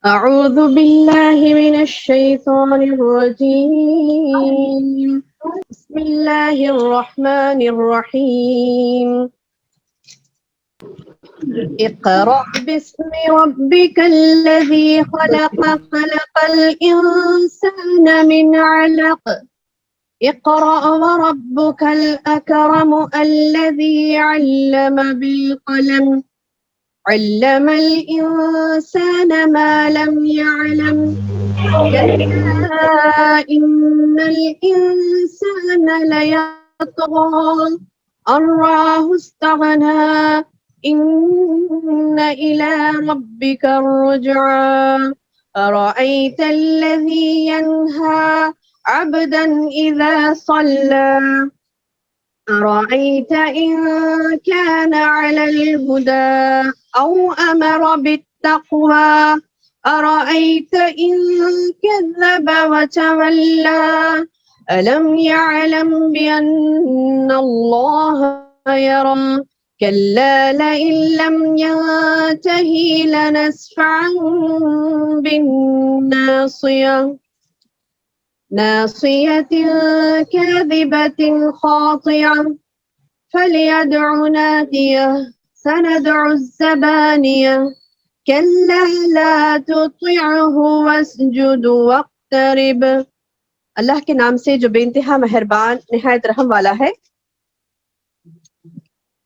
أعوذ بالله من الشيطان الرجيم بسم الله الرحمن الرحيم اقرأ باسم ربك الذي خلق خلق الإنسان من علق اقرأ وربك الأكرم الذي علم بالقلم علم الإنسان ما لم يعلم كلا إن الإنسان ليطغى أن رآه استغنى إن إلى ربك الرجعى أرأيت الذي ينهى عبدا إذا صلى أرأيت إن كان على الهدى أو أمر بالتقوى أرأيت إن كذب وتولى ألم يعلم بأن الله يرى كلا لئن لم ينته لنسفعا بالناصية ناصية كاذبة خاطعة فليدع ناديه سندع الزبانية كلا لا تطعه واسجد واقترب. اللہ کے نام سے جو بے انتہا مہربان نہایت رحم والا ہے.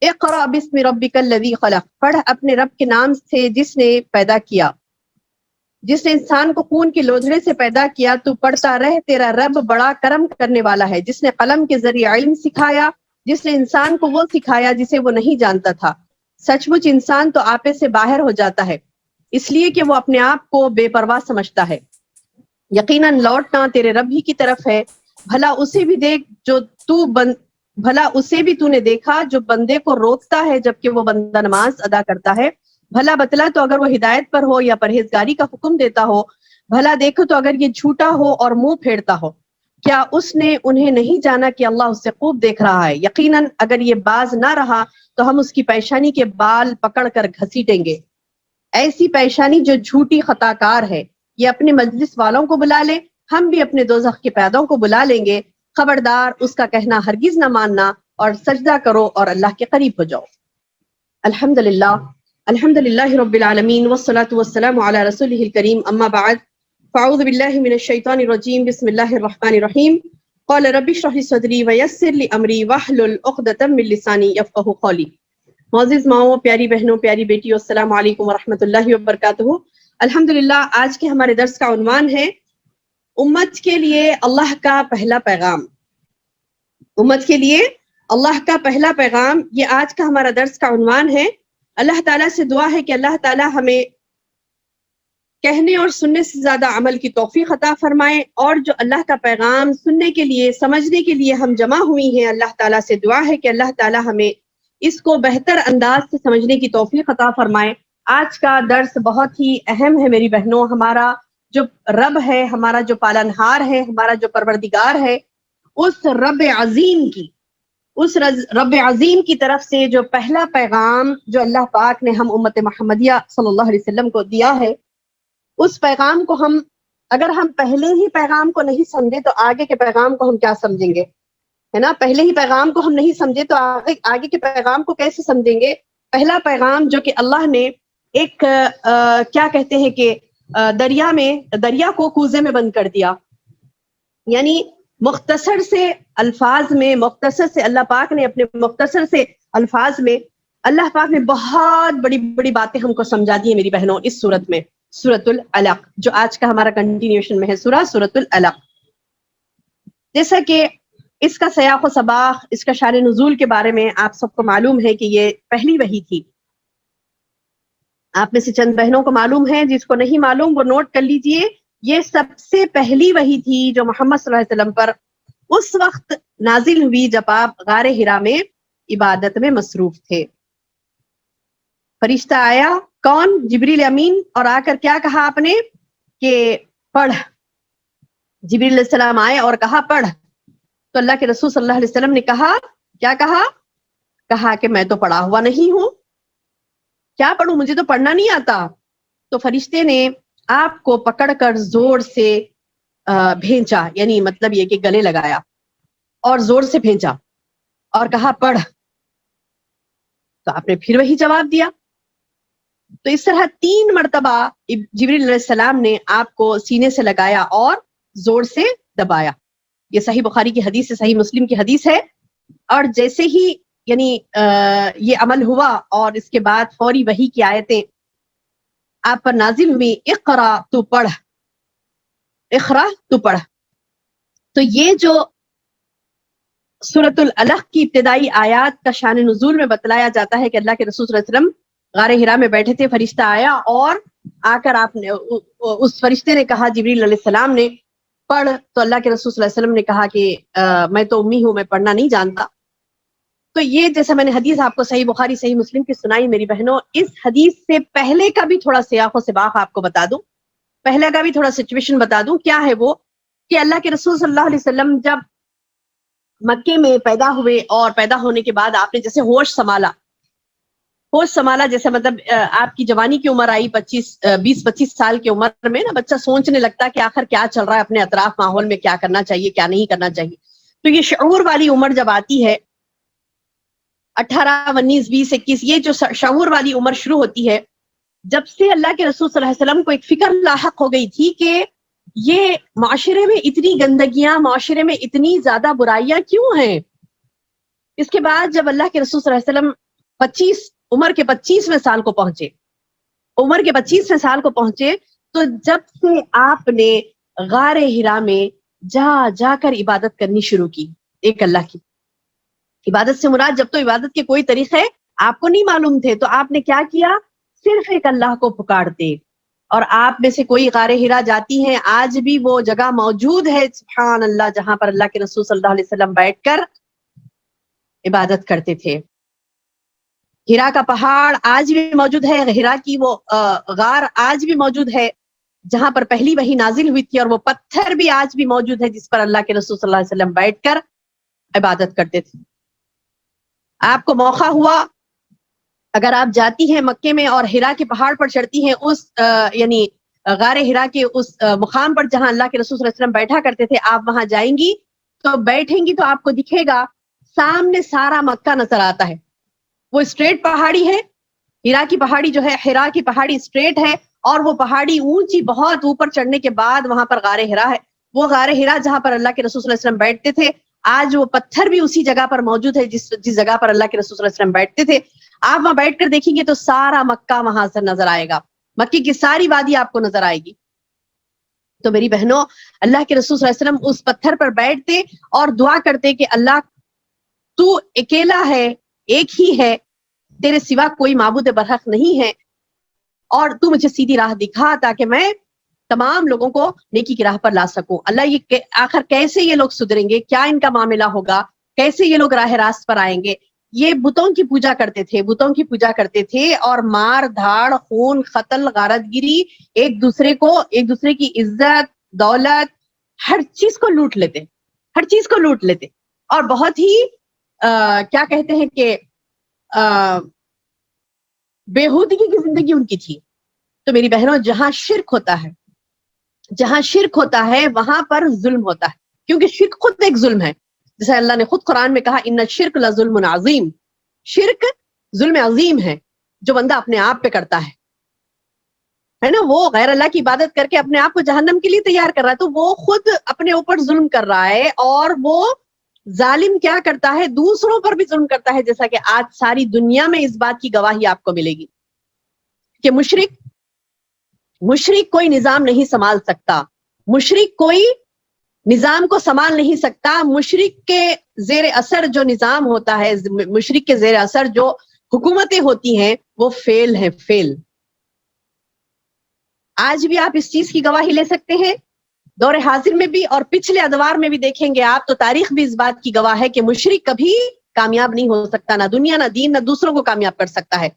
اقرأ باسم ربک الذی خلق، پڑھ اپنے رب کے نام سے جس نے پیدا کیا، جس نے انسان کو خون کے لوتھڑے سے پیدا کیا. تو پڑھتا رہ، تیرا رب بڑا کرم کرنے والا ہے، جس نے قلم کے ذریعے علم سکھایا، جس نے انسان کو وہ سکھایا جسے وہ نہیں جانتا تھا. سچ مچ انسان تو آپے سے باہر ہو جاتا ہے، اس لیے کہ وہ اپنے آپ کو بے پرواہ سمجھتا ہے. یقیناً لوٹنا تیرے رب ہی کی طرف ہے. بھلا اسے بھی دیکھ جو بھلا اسے بھی تو نے دیکھا جو بندے کو روکتا ہے جبکہ وہ بندہ نماز ادا کرتا ہے. بھلا بتلا تو اگر وہ ہدایت پر ہو یا پرہیزگاری کا حکم دیتا ہو. بھلا دیکھو تو اگر یہ جھوٹا ہو اور منہ پھیرتا ہو. کیا اس نے انہیں نہیں جانا کہ اللہ اس سے خوب دیکھ رہا ہے. یقیناً اگر یہ باز نہ رہا تو ہم اس کی پیشانی کے بال پکڑ کر گھسیٹیں گے. ایسی پیشانی جو جھوٹی خطا کار ہے. یہ اپنے مجلس والوں کو بلا لے، ہم بھی اپنے دوزخ کے پیادوں کو بلا لیں گے. خبردار اس کا کہنا ہرگز نہ ماننا اور سجدہ کرو اور اللہ کے قریب ہو جاؤ. الحمدللہ رب العالمین والصلاة والسلام علی رسولہ الکریم، اما بعد فاعوذ باللہ من الشیطان الرجیم، بسم اللہ الرحمن الرحیم. قال رب اشرح لي صدری ویسر لي امری واحلل عقدۃ من لسانی یفقہوا قولی. معزز ماؤں، پیاری بہنوں، پیاری بیٹیوں، السلام علیکم ورحمۃ اللہ وبرکاتہ. الحمدللہ آج کے ہمارے درس کا عنوان ہے امت کے لیے اللہ کا پہلا پیغام. امت کے لیے اللہ کا پہلا پیغام، یہ آج کا ہمارا درس کا عنوان ہے. اللہ تعالیٰ سے دعا ہے کہ اللہ تعالیٰ ہمیں کہنے اور سننے سے زیادہ عمل کی توفیق عطا فرمائے، اور جو اللہ کا پیغام سننے کے لیے سمجھنے کے لیے ہم جمع ہوئی ہیں، اللہ تعالیٰ سے دعا ہے کہ اللہ تعالیٰ ہمیں اس کو بہتر انداز سے سمجھنے کی توفیق عطا فرمائے. آج کا درس بہت ہی اہم ہے میری بہنوں. ہمارا جو رب ہے، ہمارا جو پالنہار ہے، ہمارا جو پروردگار ہے، اس رب عظیم کی طرف سے جو پہلا پیغام جو اللہ پاک نے ہم امت محمدیہ صلی اللہ علیہ وسلم کو دیا ہے، اس پیغام کو اگر ہم پہلے ہی پیغام کو نہیں سمجھے تو آگے کے پیغام کو ہم کیا سمجھیں گے، ہے نا. پہلے ہی پیغام کو ہم نہیں سمجھے تو آگے کے پیغام کو کیسے سمجھیں گے. پہلا پیغام جو کہ اللہ نے ایک کیا کہتے ہیں کہ دریا کو کوزے میں بند کر دیا، یعنی مختصر سے الفاظ میں، مختصر سے اللہ پاک نے اپنے مختصر سے الفاظ میں اللہ پاک نے بہت بڑی بڑی باتیں ہم کو سمجھا دی ہیں میری بہنوں اس سورت میں، سورۃ العلق، جو آج کا ہمارا کنٹینیوشن میں ہے، سورۃ العلق. جیسا کہ اس کا سیاق و سباق، اس کا شان نزول کے بارے میں آپ سب کو معلوم ہے کہ یہ پہلی وحی تھی. آپ میں سے چند بہنوں کو معلوم ہے، جس کو نہیں معلوم وہ نوٹ کر لیجئے. یہ سب سے پہلی وحی تھی جو محمد صلی اللہ علیہ وسلم پر اس وقت نازل ہوئی جب آپ غار حرا میں عبادت میں مصروف تھے. فرشتہ آیا، کون؟ جبریل امین، اور آ کر کیا کہا آپ نے کہ پڑھ. جبریل علیہ السلام آئے اور کہا پڑھ. تو اللہ کے رسول صلی اللہ علیہ وسلم نے کہا، کیا کہا کہ میں تو پڑھا ہوا نہیں ہوں، کیا پڑھوں، مجھے تو پڑھنا نہیں آتا. تو فرشتے نے آپ کو پکڑ کر زور سے بھینچا، یعنی مطلب یہ کہ گلے لگایا اور زور سے بھینچا اور کہا پڑھ، تو آپ نے پھر وہی جواب دیا. تو اس طرح 3 مرتبہ جبریل علیہ السلام نے آپ کو سینے سے لگایا اور زور سے دبایا. یہ صحیح بخاری کی حدیث ہے، صحیح مسلم کی حدیث ہے. اور جیسے ہی یعنی یہ عمل ہوا اور اس کے بعد فوری وحی کی آیتیں آپ پر نازل ہوئی، اقرا تو پڑھ، اقرا تو پڑھ. تو یہ جو سورۃ العلق کی ابتدائی آیات کا شان نزول میں بتلایا جاتا ہے کہ اللہ کے رسول صلی اللہ علیہ وسلم غار حرا میں بیٹھے تھے، فرشتہ آیا اور آ کر آپ نے اس فرشتے نے کہا جبریل علیہ السلام نے پڑھ، تو اللہ کے رسول صلی اللہ علیہ وسلم نے کہا کہ میں تو امی ہوں، میں پڑھنا نہیں جانتا. تو یہ جیسا میں نے حدیث آپ کو صحیح بخاری صحیح مسلم کی سنائی میری بہنوں، اس حدیث سے پہلے کا بھی تھوڑا سیاق و سباق آپ کو بتا دوں، پہلے کا بھی تھوڑا سچویشن بتا دوں. کیا ہے وہ کہ اللہ کے رسول صلی اللہ علیہ وسلم جب مکے میں پیدا ہوئے اور پیدا ہونے کے بعد آپ نے جیسے ہوش سنبھالا، جیسے مطلب آپ کی جوانی کی عمر آئی 20-25 سال کی عمر میں نا، بچہ سوچنے لگتا کہ آخر کیا چل رہا ہے اپنے اطراف ماحول میں، کیا کرنا چاہیے کیا نہیں کرنا چاہیے. تو یہ شعور والی عمر جب آتی ہے 18 19 20 21، یہ جو شعور والی عمر شروع ہوتی ہے، جب سے اللہ کے رسول صلی اللہ علیہ وسلم کو ایک فکر لاحق ہو گئی تھی کہ یہ معاشرے میں اتنی گندگیاں، معاشرے میں اتنی زیادہ برائیاں کیوں ہیں. اس کے بعد جب اللہ کے رسول صلی اللہ علیہ وسلم عمر کے 25ویں سال کو پہنچے، تو جب سے آپ نے غار حرا میں جا کر عبادت کرنی شروع کی. ایک اللہ کی عبادت سے مراد، جب تو عبادت کے کوئی طریقے آپ کو نہیں معلوم تھے، تو آپ نے کیا کیا، صرف ایک اللہ کو پکارتے. اور آپ میں سے کوئی غار حرا جاتی ہیں، آج بھی وہ جگہ موجود ہے سبحان اللہ، جہاں پر اللہ کے رسول صلی اللہ علیہ وسلم بیٹھ کر عبادت کرتے تھے. ہرا کا پہاڑ آج بھی موجود ہے، ہرا کی وہ غار آج بھی موجود ہے جہاں پر پہلی وحی نازل ہوئی تھی، اور وہ پتھر بھی آج بھی موجود ہے جس پر اللہ کے رسول صلی اللہ علیہ وسلم بیٹھ کر عبادت کرتے تھے. آپ کو موقع ہوا، اگر آپ جاتی ہیں مکے میں اور ہرا کے پہاڑ پر چڑھتی ہیں، اس یعنی غار ہرا کے اس مقام پر جہاں اللہ کے رسول صلی اللہ علیہ وسلم بیٹھا کرتے تھے، آپ وہاں جائیں گی تو بیٹھیں گی تو آپ کو دکھے گا سامنے سارا مکہ نظر آتا ہے. وہ اسٹریٹ پہاڑی ہے، ہرا کی پہاڑی جو ہے، ہرا کی پہاڑی اسٹریٹ ہے، اور وہ پہاڑی اونچی، بہت اوپر چڑھنے کے بعد وہاں پر غار ہرا ہے. وہ غار ہرا جہاں پر اللہ کے رسول صلی اللہ علیہ وسلم بیٹھتے تھے، آج وہ پتھر بھی اسی جگہ پر موجود ہے جس جگہ پر اللہ کے رسول صلی اللہ علیہ وسلم بیٹھتے تھے. آپ وہاں بیٹھ کر دیکھیں گے تو سارا مکہ وہاں سے نظر آئے گا، مکی کی ساری وادی آپ کو نظر آئے گی. تو میری بہنوں، اللہ کے رسول صلی اللہ علیہ وسلم اس پتھر پر بیٹھتے اور دعا کرتے کہ اللہ تو اکیلا ہے، ایک ہی ہے، تیرے سوا کوئی معبود برحق نہیں ہے، اور تو مجھے سیدھی راہ دکھا تاکہ میں تمام لوگوں کو نیکی کی راہ پر لا سکوں. اللہ یہ آخر کیسے یہ لوگ سدھریں گے، کیا ان کا معاملہ ہوگا، کیسے یہ لوگ راہ راست پر آئیں گے. یہ بتوں کی پوجا کرتے تھے اور مار دھاڑ، خون، قتل، غارت گیری، ایک دوسرے کی عزت، دولت، ہر چیز کو لوٹ لیتے، اور بہت ہی کیا کہتے ہیں کہ بےہودگی کی زندگی ان کی تھی. تو میری بہنوں، جہاں شرک ہوتا ہے وہاں پر ظلم ہوتا ہے، کیونکہ شرک خود ایک ظلم ہے. جیسے اللہ نے خود قرآن میں کہا ان الشرک لظلم عظیم، شرک ظلم عظیم ہے جو بندہ اپنے آپ پہ کرتا ہے نا. وہ غیر اللہ کی عبادت کر کے اپنے آپ کو جہنم کے لیے تیار کر رہا ہے، تو وہ خود اپنے اوپر ظلم کر رہا ہے. اور وہ ظالم کیا کرتا ہے، دوسروں پر بھی ظلم کرتا ہے، جیسا کہ آج ساری دنیا میں اس بات کی گواہی آپ کو ملے گی کہ مشرک کوئی نظام نہیں سنبھال سکتا، مشرک کوئی نظام کو سنبھال نہیں سکتا. مشرک کے زیر اثر جو نظام ہوتا ہے، مشرک کے زیر اثر جو حکومتیں ہوتی ہیں، وہ فیل ہیں، فیل. آج بھی آپ اس چیز کی گواہی لے سکتے ہیں، دور حاضر میں بھی اور پچھلے ادوار میں بھی دیکھیں گے آپ تو تاریخ بھی اس بات کی گواہ ہے کہ مشرک کبھی کامیاب نہیں ہو سکتا، نہ دنیا، نہ دین، نہ دوسروں کو کامیاب کر سکتا ہے.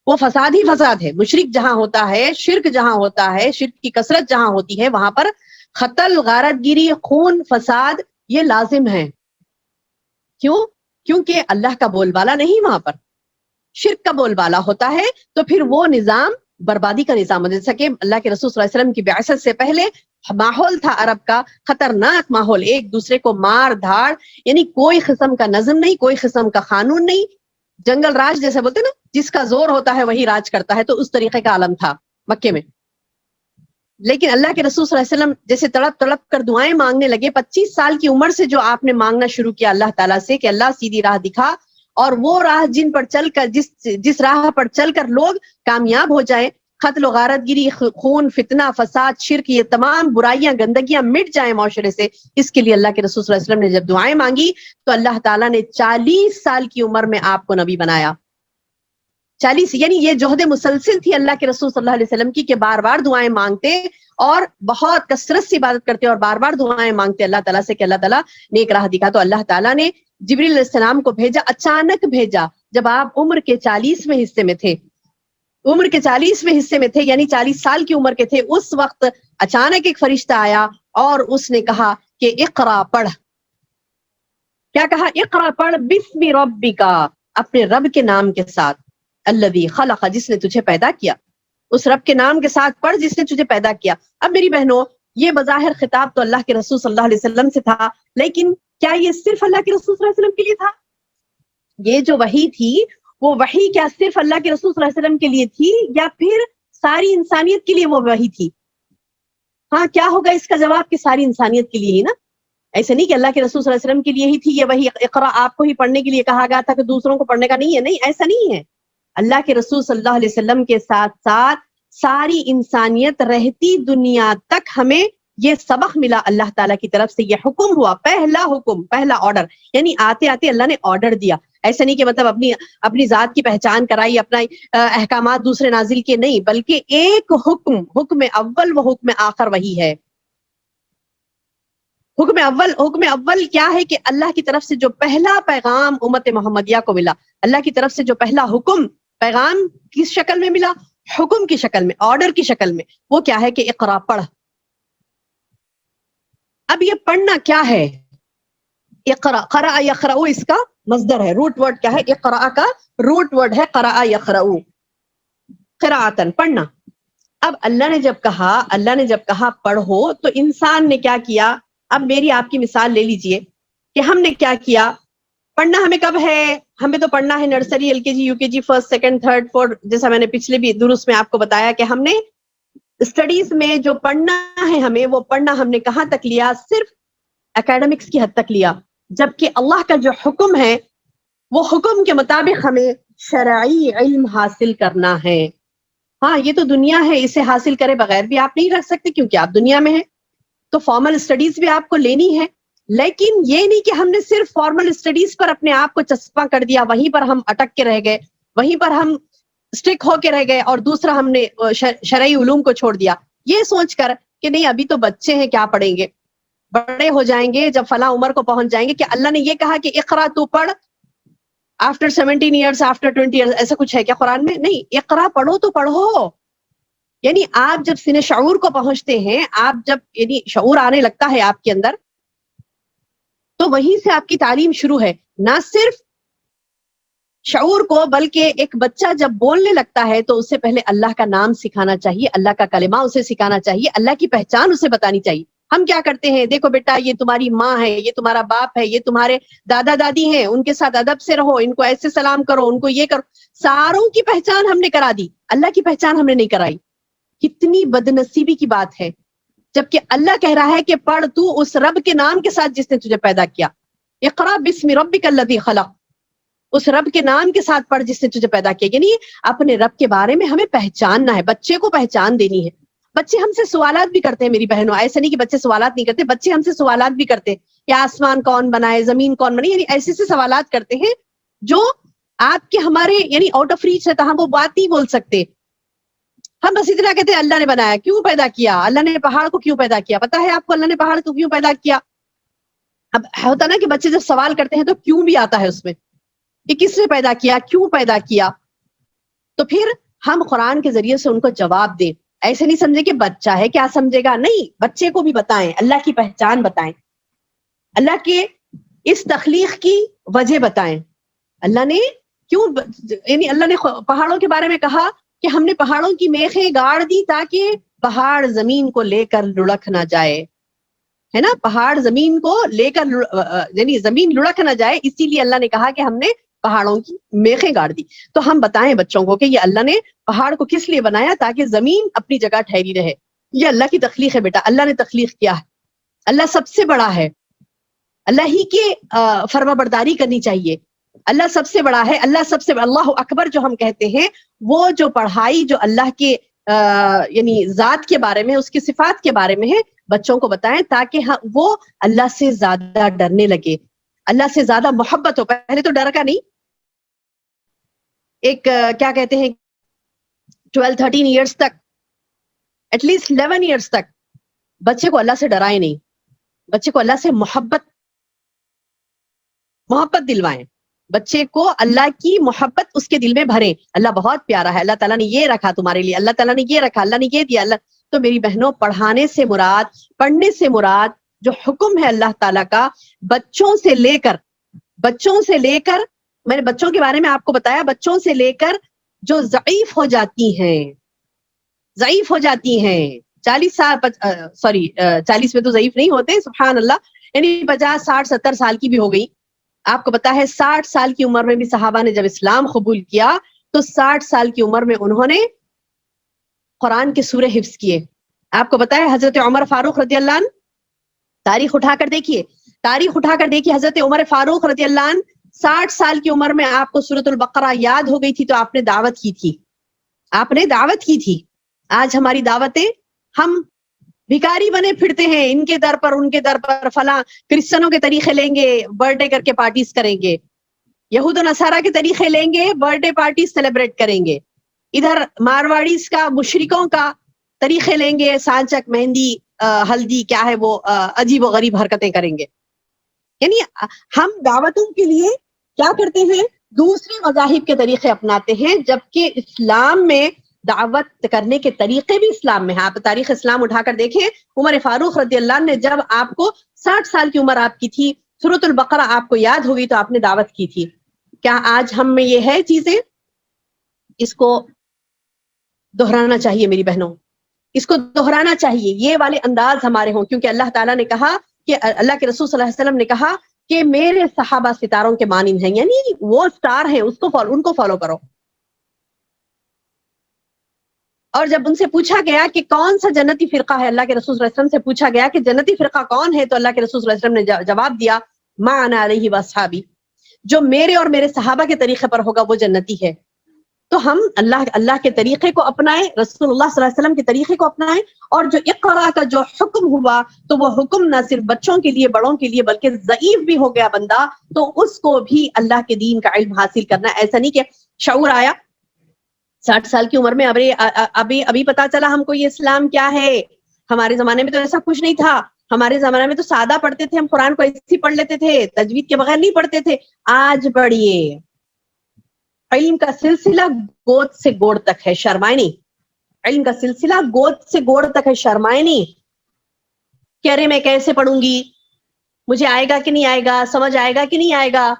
وہ فساد ہی فساد ہے. مشرک جہاں ہوتا ہے، شرک جہاں ہوتا ہے، شرک کی کثرت جہاں ہوتی ہے، وہاں پر قتل، غارت گیری، خون، فساد یہ لازم ہے. کیونکہ اللہ کا بول بالا نہیں، وہاں پر شرک کا بول بالا ہوتا ہے، تو پھر وہ نظام بربادی کا نظام. جیسا کہ اللہ کے رسول صلی اللہ علیہ وسلم کی بعثت سے پہلے ماحول تھا عرب کا خطرناک ماحول, ایک دوسرے کو مار دھاڑ, یعنی کوئی قسم کا نظم نہیں, کوئی قسم کا قانون نہیں, جنگل راج جیسے بولتے نا, جس کا زور ہوتا ہے وہی راج کرتا ہے, تو اس طریقے کا عالم تھا مکے میں. لیکن اللہ کے رسول صلی اللہ علیہ وسلم جیسے تڑپ تڑپ کر دعائیں مانگنے لگے, 25 سال کی عمر سے جو آپ نے مانگنا شروع کیا اللہ تعالیٰ سے کہ اللہ سیدھی راہ دکھا, اور وہ راہ جن پر چل کر جس راہ پر چل کر لوگ کامیاب ہو جائیں, قتل و غارت گیری, خون, فتنہ, فساد, شرک, یہ تمام برائیاں گندگیاں مٹ جائیں معاشرے سے, اس کے لیے اللہ کے رسول صلی اللہ علیہ وسلم نے جب دعائیں مانگی تو اللہ تعالیٰ نے 40 سال کی عمر میں آپ کو نبی بنایا. 40, یعنی یہ جوہد مسلسل تھی اللہ کے رسول صلی اللہ علیہ وسلم کی کہ بار بار دعائیں مانگتے اور بہت کثرت سے عبادت کرتے اور بار بار دعائیں مانگتے اللہ تعالیٰ سے کہ اللہ تعالیٰ نیک راہ دکھا. تو اللہ تعالیٰ نے جبریل علیہ السلام کو بھیجا, اچانک بھیجا, جب آپ عمر کے 40ویں حصے میں تھے, عمر کے 40ویں حصے میں تھے, یعنی 40 سال کی عمر کے تھے, اس وقت اچانک ایک فرشتہ آیا اور اس نے کہا کہ اقرا پڑھ. کیا کہا؟ اقرا پڑھ, بسم ربک, اپنے رب کے نام کے ساتھ, الذی خلق, جس نے تجھے پیدا کیا, اس رب کے نام کے ساتھ پڑھ جس نے تجھے پیدا کیا. اب میری بہنوں, یہ بظاہر خطاب تو اللہ کے رسول صلی اللہ علیہ وسلم سے تھا, لیکن کیا یہ صرف اللہ کے رسول صلی اللہ علیہ وسلم کے لیے تھا؟ یہ جو وحی تھی وہ وحی کیا صرف اللہ کے رسول صلی اللہ علیہ وسلم کے لیے تھی یا پھر ساری انسانیت کے لیے وہ وحی تھی؟ ہاں, کیا ہوگا اس کا جواب کہ ساری انسانیت کے لیے ہی نا. ایسے نہیں کہ اللہ کے رسول صلی اللہ علیہ وسلم کے لیے ہی تھی یہ وحی, اقرا آپ کو ہی پڑھنے کے لیے کہا گیا تھا کہ دوسروں کو پڑھنے کا نہیں ہے. نہیں, ایسا نہیں ہے. اللہ کے رسول صلی اللہ علیہ وسلم کے ساتھ ساتھ ساری انسانیت رہتی دنیا تک ہمیں یہ سبق ملا اللہ تعالیٰ کی طرف سے, یہ حکم ہوا, پہلا حکم, پہلا آرڈر, یعنی آتے آتے اللہ نے آرڈر دیا. ایسا نہیں کہ مطلب اپنی ذات کی پہچان کرائی, اپنا احکامات دوسرے نازل کے, نہیں, بلکہ ایک حکم, حکم اول و حکم آخر وہی ہے. حکم اول کیا ہے کہ اللہ کی طرف سے جو پہلا پیغام امت محمدیہ کو ملا, اللہ کی طرف سے جو پہلا حکم پیغام کس شکل میں ملا؟ حکم کی شکل میں, آرڈر کی شکل میں. وہ کیا ہے کہ اقرا پڑھ. اب یہ پڑھنا کیا ہے؟ اقرا, قرأ یقرأ اس کا مصدر ہے, روٹ ورڈ کیا ہے؟ اقرا کا روٹ ورڈ ہے قرأ یقرأ, قراءتن, پڑھنا. اب اللہ نے جب کہا پڑھو تو انسان نے کیا کیا؟ اب میری آپ کی مثال لے لیجئے کہ ہم نے کیا کیا. پڑھنا ہمیں کب ہے؟ ہمیں تو پڑھنا ہے نرسری, ایل کے جی, یو کے جی, فرسٹ, سیکنڈ, تھرڈ, فورتھ, جیسا میں نے پچھلے بھی درس میں آپ کو بتایا کہ ہم نے اسٹڈیز میں جو پڑھنا ہے ہمیں, وہ پڑھنا ہم نے کہاں تک لیا؟ صرف اکیڈمکس کی حد تک لیا. جبکہ اللہ کا جو حکم ہے وہ حکم کے مطابق ہمیں شرعی علم حاصل کرنا ہے. ہاں, یہ تو دنیا ہے, اسے حاصل کرے بغیر بھی آپ نہیں رکھ سکتے کیونکہ آپ دنیا میں ہیں, تو فارمل اسٹڈیز بھی آپ کو لینی ہے. لیکن یہ نہیں کہ ہم نے صرف فارمل اسٹڈیز پر اپنے آپ کو چسپاں کر دیا, وہیں پر ہم اٹک کے رہ گئے, وہیں پر ہم اسٹک ہو کے رہ گئے, اور دوسرا ہم نے شرعی علوم کو چھوڑ دیا یہ سوچ کر کہ نہیں ابھی تو بچے ہیں, کیا پڑھیں گے, بڑے ہو جائیں گے جب فلاں عمر کو پہنچ جائیں گے. کہ اللہ نے یہ کہا کہ اقرا تو پڑھ آفٹر 17 ایئرس, آفٹر 20 ایئرس, ایسا کچھ ہے کیا قرآن میں؟ نہیں, اقرا پڑھو تو پڑھو. یعنی آپ جب سن شعور کو پہنچتے ہیں, آپ جب یعنی شعور آنے لگتا ہے آپ کے اندر, تو وہیں سے آپ کی تعلیم شروع ہے. نہ صرف شعور کو, بلکہ ایک بچہ جب بولنے لگتا ہے تو اس سے پہلے اللہ کا نام سکھانا چاہیے, اللہ کا کلمہ اسے سکھانا چاہیے, اللہ کی پہچان اسے بتانی چاہیے. ہم کیا کرتے ہیں؟ دیکھو بیٹا, یہ تمہاری ماں ہے, یہ تمہارا باپ ہے, یہ تمہارے دادا دادی ہیں, ان کے ساتھ ادب سے رہو, ان کو ایسے سلام کرو, ان کو یہ کرو. ساروں کی پہچان ہم نے کرا دی, اللہ کی پہچان ہم نے نہیں کرائی. کتنی بدنصیبی کی بات ہے, جبکہ اللہ کہہ رہا ہے کہ پڑھ تو اس رب کے نام کے ساتھ جس نے تجھے پیدا کیا. اقرا بسم ربک الذی خلق, اس رب کے نام کے ساتھ پڑھ جس نے تجھے پیدا کیا. یعنی اپنے رب کے بارے میں ہمیں پہچاننا ہے, بچے کو پہچان دینی ہے. بچے ہم سے سوالات بھی کرتے ہیں میری بہنوں, ایسا نہیں کہ بچے سوالات نہیں کرتے, بچے ہم سے سوالات بھی کرتے ہیں کہ آسمان کون بنائے, زمین کون بنائے, یعنی ایسے سے سوالات کرتے ہیں جو آپ کے ہمارے یعنی آؤٹ آف ریچ ہے, تو ہم وہ بات نہیں بول سکتے. ہم بس اتنا کہتے ہیں اللہ نے بنایا, کیوں پیدا کیا, اللہ نے پہاڑ کو کیوں پیدا کیا, پتا ہے آپ کو اللہ نے پہاڑ کو کیوں پیدا کیا؟ اب ہوتا نا کہ بچے جب سوال کرتے ہیں تو کیوں بھی آتا ہے اس میں, کہ کس نے پیدا کیا, کیوں پیدا کیا. تو پھر ہم قرآن کے ذریعے سے ان کو جواب دیں. ایسے نہیں سمجھے کہ بچہ ہے کیا سمجھے گا, نہیں, بچے کو بھی بتائیں, اللہ کی پہچان بتائیں, اللہ کے اس تخلیق کی وجہ بتائیں. اللہ نے کیوں, یعنی اللہ نے پہاڑوں کے بارے میں کہا کہ ہم نے پہاڑوں کی میخیں گاڑ دی تاکہ پہاڑ زمین کو لے کر لڑک نہ جائے، ہے نا، پہاڑ زمین کو لے کر یعنی زمین لڑک نہ جائے، اسی لیے اللہ نے کہا کہ ہم نے پہاڑوں کی میخیں گاڑ دی. تو ہم بتائیں بچوں کو کہ یہ اللہ نے پہاڑ کو کس لیے بنایا؟ تاکہ زمین اپنی جگہ ٹھہری رہے. یہ اللہ کی تخلیق ہے بیٹا، اللہ نے تخلیق کیا ہے، اللہ سب سے بڑا ہے، اللہ ہی کے فرما برداری کرنی چاہیے. اللہ سب سے بڑا ہے، اللہ سب سے اللہ اکبر جو ہم کہتے ہیں، وہ جو پڑھائی جو اللہ کے یعنی ذات کے بارے میں، اس کی صفات کے بارے میں ہے، بچوں کو بتائیں تاکہ وہ اللہ سے زیادہ ڈرنے لگے، اللہ سے زیادہ محبت ہو. پہلے تو ڈر کا نہیں، ایک کیا کہتے ہیں 12-13 ایئرس تک، ایٹ لیسٹ 11 ایئرس تک بچے کو اللہ سے ڈرائے نہیں، بچے کو اللہ سے محبت دلوائیں، بچے کو اللہ کی محبت اس کے دل میں بھریں. اللہ بہت پیارا ہے، اللہ تعالیٰ نے یہ رکھا تمہارے لیے، اللہ تعالیٰ نے یہ رکھا، اللہ نے یہ دیا. اللہ تو میری بہنوں، پڑھانے سے مراد، پڑھنے سے مراد جو حکم ہے اللہ تعالیٰ کا، بچوں سے لے کر میں نے بچوں کے بارے میں آپ کو بتایا، بچوں سے لے کر جو ضعیف ہو جاتی ہیں 40 سال 40 میں تو ضعیف نہیں ہوتے، سبحان اللہ، یعنی 50 60 70 سال کی بھی ہو گئی. آپ کو پتا ہے 60 سال کی عمر میں بھی صحابہ نے جب اسلام قبول کیا تو 60 سال کی عمر میں انہوں نے قرآن کے سورے حفظ کیے. آپ کو پتا ہے حضرت عمر فاروق رضی اللہ عنہ، تاریخ اٹھا کر دیکھیے حضرت عمر فاروق رضی اللہ عنہ 60 سال کی عمر میں آپ کو سورۃ البقرہ یاد ہو گئی تھی تو آپ نے دعوت کی تھی. آج ہماری دعوتیں، ہم بھکاری بنے پھرتے ہیں، ان کے در پر فلاں کرسچنوں کے طریقے لیں گے، برتھ ڈے کر کے پارٹیز کریں گے، یہود و نصارہ کے طریقے لیں گے، برتھ ڈے پارٹیز سیلیبریٹ کریں گے، ادھر مارواڑیز کا مشرکوں کا طریقے لیں گے، سانچک، مہندی، ہلدی، کیا ہے وہ عجیب و غریب حرکتیں کریں گے. یعنی ہم دعوتوں کے لیے کیا کرتے ہیں؟ دوسرے مذاہب کے طریقے اپناتے ہیں، جبکہ اسلام میں دعوت کرنے کے طریقے بھی اسلام میں ہیں. آپ تاریخ اسلام اٹھا کر دیکھیں، عمر فاروق رضی اللہ عنہ نے جب آپ کو 60 سال کی عمر آپ کی تھی، سورۃ البقرہ آپ کو یاد ہوگی تو آپ نے دعوت کی تھی. کیا آج ہم میں یہ ہے چیزیں؟ اس کو دہرانا چاہیے میری بہنوں، اس کو دہرانا چاہیے، یہ والے انداز ہمارے ہوں، کیونکہ اللہ تعالیٰ نے کہا کہ اللہ کے رسول صلی اللہ علیہ وسلم نے کہا کہ میرے صحابہ ستاروں کے مانند ہیں، یعنی وہ سٹار ہیں، ان کو فالو کرو. اور جب ان سے پوچھا گیا کہ کون سا جنتی فرقہ ہے، اللہ کے رسول صلی اللہ علیہ وسلم سے پوچھا گیا کہ جنتی فرقہ کون ہے، تو اللہ کے رسول صلی اللہ علیہ وسلم نے جواب دیا، ما انا علیہ واصحابی، جو میرے اور میرے صحابہ کے طریقے پر ہوگا وہ جنتی ہے. تو ہم اللہ کے طریقے کو اپنائیں، رسول اللہ صلی اللہ علیہ وسلم کے طریقے کو اپنائیں. اور جو اقرا کا جو حکم ہوا تو وہ حکم نہ صرف بچوں کے لیے، بڑوں کے لیے، بلکہ ضعیف بھی ہو گیا بندہ تو اس کو بھی اللہ کے دین کا علم حاصل کرنا. ایسا نہیں کہ شعور آیا 60 سال کی عمر میں ابھی پتا چلا ہم کو یہ اسلام کیا ہے. ہمارے زمانے میں تو ایسا کچھ نہیں تھا، ہمارے زمانے میں تو سادہ پڑھتے تھے، ہم قرآن کو ایسے ہی پڑھ لیتے تھے، تجوید کے بغیر نہیں پڑھتے تھے. آج پڑھیے، علم کا سلسلہ گود سے گوڑ تک ہے، شرمائے نہیں. علم کا سلسلہ گود سے گوڑ تک ہے، شرمائے نہیں. کہہ رہے میں کیسے پڑھوں گی، مجھے آئے گا کہ نہیں آئے گا، سمجھ آئے گا کہ نہیں آئے گا.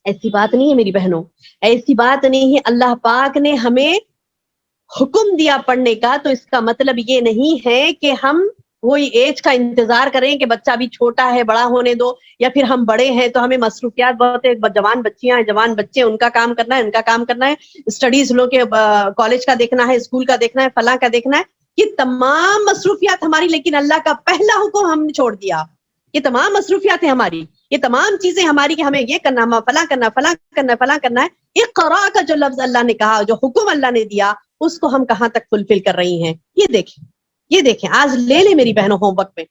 ایسی بات نہیں ہے میری بہنوں، ایسی بات نہیں ہے. اللہ پاک نے ہمیں حکم دیا پڑھنے کا تو اس کا مطلب یہ نہیں ہے کہ ہم وہی ایج کا انتظار کریں کہ بچہ ابھی چھوٹا ہے، بڑا ہونے دو، یا پھر ہم بڑے ہیں تو ہمیں مصروفیات بہت ہے، جوان بچیاں ہیں، جوان بچے، ان کا کام کرنا ہے، اسٹڈیز لوگ کے کالج کا دیکھنا ہے، اسکول کا دیکھنا ہے، فلاں کا دیکھنا ہے. یہ تمام مصروفیات ہماری، لیکن اللہ کا پہلا حکم ہم نے چھوڑ دیا. یہ تمام مصروفیات ہیں ہماری، یہ تمام چیزیں ہماری کہ ہمیں یہ کرنا، فلاں کرنا ہے. اقرا کا جو لفظ اللہ نے کہا، جو حکم اللہ نے دیا، اس کو ہم کہاں تک فلفل کر رہی ہیں. یہ دیکھیں آج لے لیں میری بہنوں ہوم ورک میں،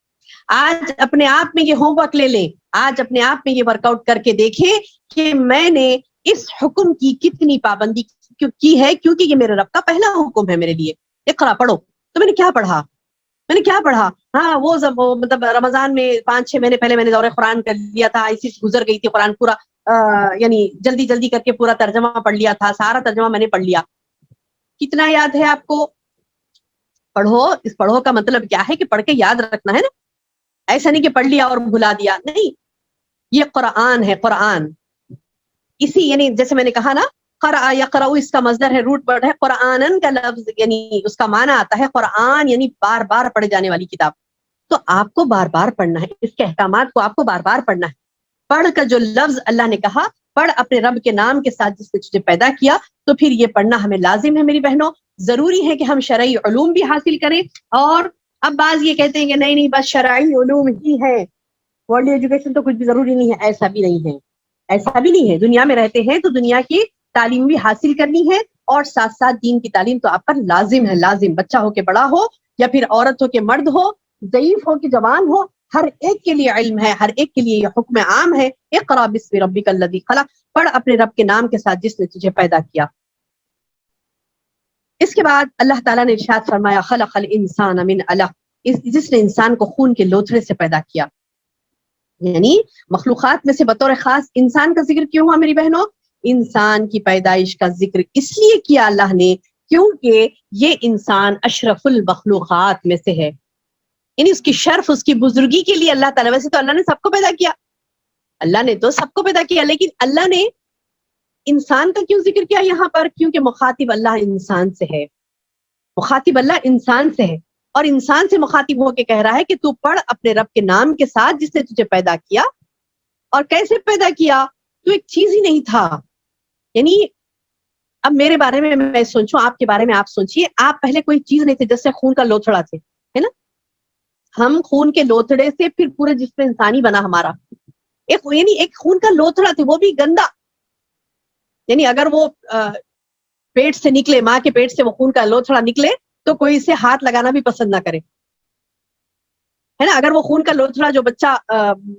آج اپنے آپ میں یہ ہوم ورک لے لیں، آج اپنے آپ میں یہ ورک آؤٹ کر کے دیکھیں کہ میں نے اس حکم کی کتنی پابندی کی ہے، کیونکہ یہ میرے رب کا پہلا حکم ہے میرے لیے. اقرا پڑھو. تو میں نے کیا پڑھا؟ ہاں وہ مطلب رمضان میں 5-6 مہینے پہلے میں نے دورہ قرآن کر لیا تھا، ایسی گزر گئی تھی قرآن پورا، یعنی جلدی کر کے پورا ترجمہ پڑھ لیا تھا، سارا ترجمہ میں نے پڑھ لیا. کتنا یاد ہے آپ کو؟ پڑھو. اس پڑھو کا مطلب کیا ہے کہ پڑھ کے یاد رکھنا ہے نا، ایسا نہیں کہ پڑھ لیا اور بھلا دیا. نہیں، یہ قرآن ہے، قرآن. اسی یعنی جیسے میں نے کہا نا، قرأ یقرأ اس کا مصدر ہے، روٹ ورڈ ہے، قرآنن کا لفظ یعنی اس کا معنی آتا ہے قرآن یعنی بار بار پڑھے جانے والی کتاب. تو آپ کو بار بار پڑھنا ہے، اس کے احکامات کو آپ کو بار بار پڑھنا ہے. پڑھ کا جو لفظ اللہ نے کہا پڑھ اپنے رب کے نام کے ساتھ جس نے تجھے پیدا کیا، تو پھر یہ پڑھنا ہمیں لازم ہے میری بہنوں. ضروری ہے کہ ہم شرعی علوم بھی حاصل کریں. اور اب بعض یہ کہتے ہیں کہ نہیں بس شرعی علوم ہی ہے، ورلڈ ایجوکیشن تو کچھ بھی ضروری نہیں ہے. ایسا بھی نہیں ہے، ایسا بھی نہیں ہے. دنیا میں رہتے ہیں تو دنیا کی تعلیم بھی حاصل کرنی ہے، اور ساتھ ساتھ دین کی تعلیم تو آپ پر لازم ہے. لازم، بچہ ہو کے بڑا ہو یا پھر عورت ہو کے مرد ہو، ضعیف ہو کہ جوان ہو، ہر ایک کے لیے علم ہے، ہر ایک کے لیے یہ حکم عام ہے. اقرأ بسم ربک الذی خلق، پڑھ اپنے رب کے نام کے ساتھ جس نے تجھے پیدا کیا. اس کے بعد اللہ تعالیٰ نے ارشاد فرمایا خلق الانسان من علق، جس نے انسان کو خون کے لوتھڑے سے پیدا کیا. یعنی مخلوقات میں سے بطور خاص انسان کا ذکر کیوں ہوا میری بہنوں؟ انسان کی پیدائش کا ذکر اس لیے کیا اللہ نے کیونکہ یہ انسان اشرف المخلوقات میں سے ہے. یعنی اس کی شرف، اس کی بزرگی کے لیے اللہ تعالیٰ، ویسے تو اللہ نے سب کو پیدا کیا، اللہ نے تو سب کو پیدا کیا، لیکن اللہ نے انسان کا کیوں ذکر کیا یہاں پر؟ کیونکہ مخاطب اللہ انسان سے ہے، مخاطب اللہ انسان سے ہے، اور انسان سے مخاطب ہو کے کہہ رہا ہے کہ تو پڑھ اپنے رب کے نام کے ساتھ جس نے تجھے پیدا کیا. اور کیسے پیدا کیا؟ تو ایک چیز ہی نہیں تھا. یعنی اب میرے بارے میں میں سوچوں، آپ کے بارے میں آپ سوچیے، آپ پہلے کوئی چیز نہیں تھے، جیسے خون کا لوتھڑا تھے، ہے نا؟ ہم خون کے لوتھڑے سے پھر پورے جسم انسانی بنا ہمارا. یعنی ایک خون کا لوتھڑا تھے، وہ بھی گندا. یعنی اگر وہ پیٹ سے نکلے، ماں کے پیٹ سے وہ خون کا لوتھڑا نکلے تو کوئی اسے ہاتھ لگانا بھی پسند نہ کرے، ہے نا؟ اگر وہ خون کا لوتھڑا جو بچہ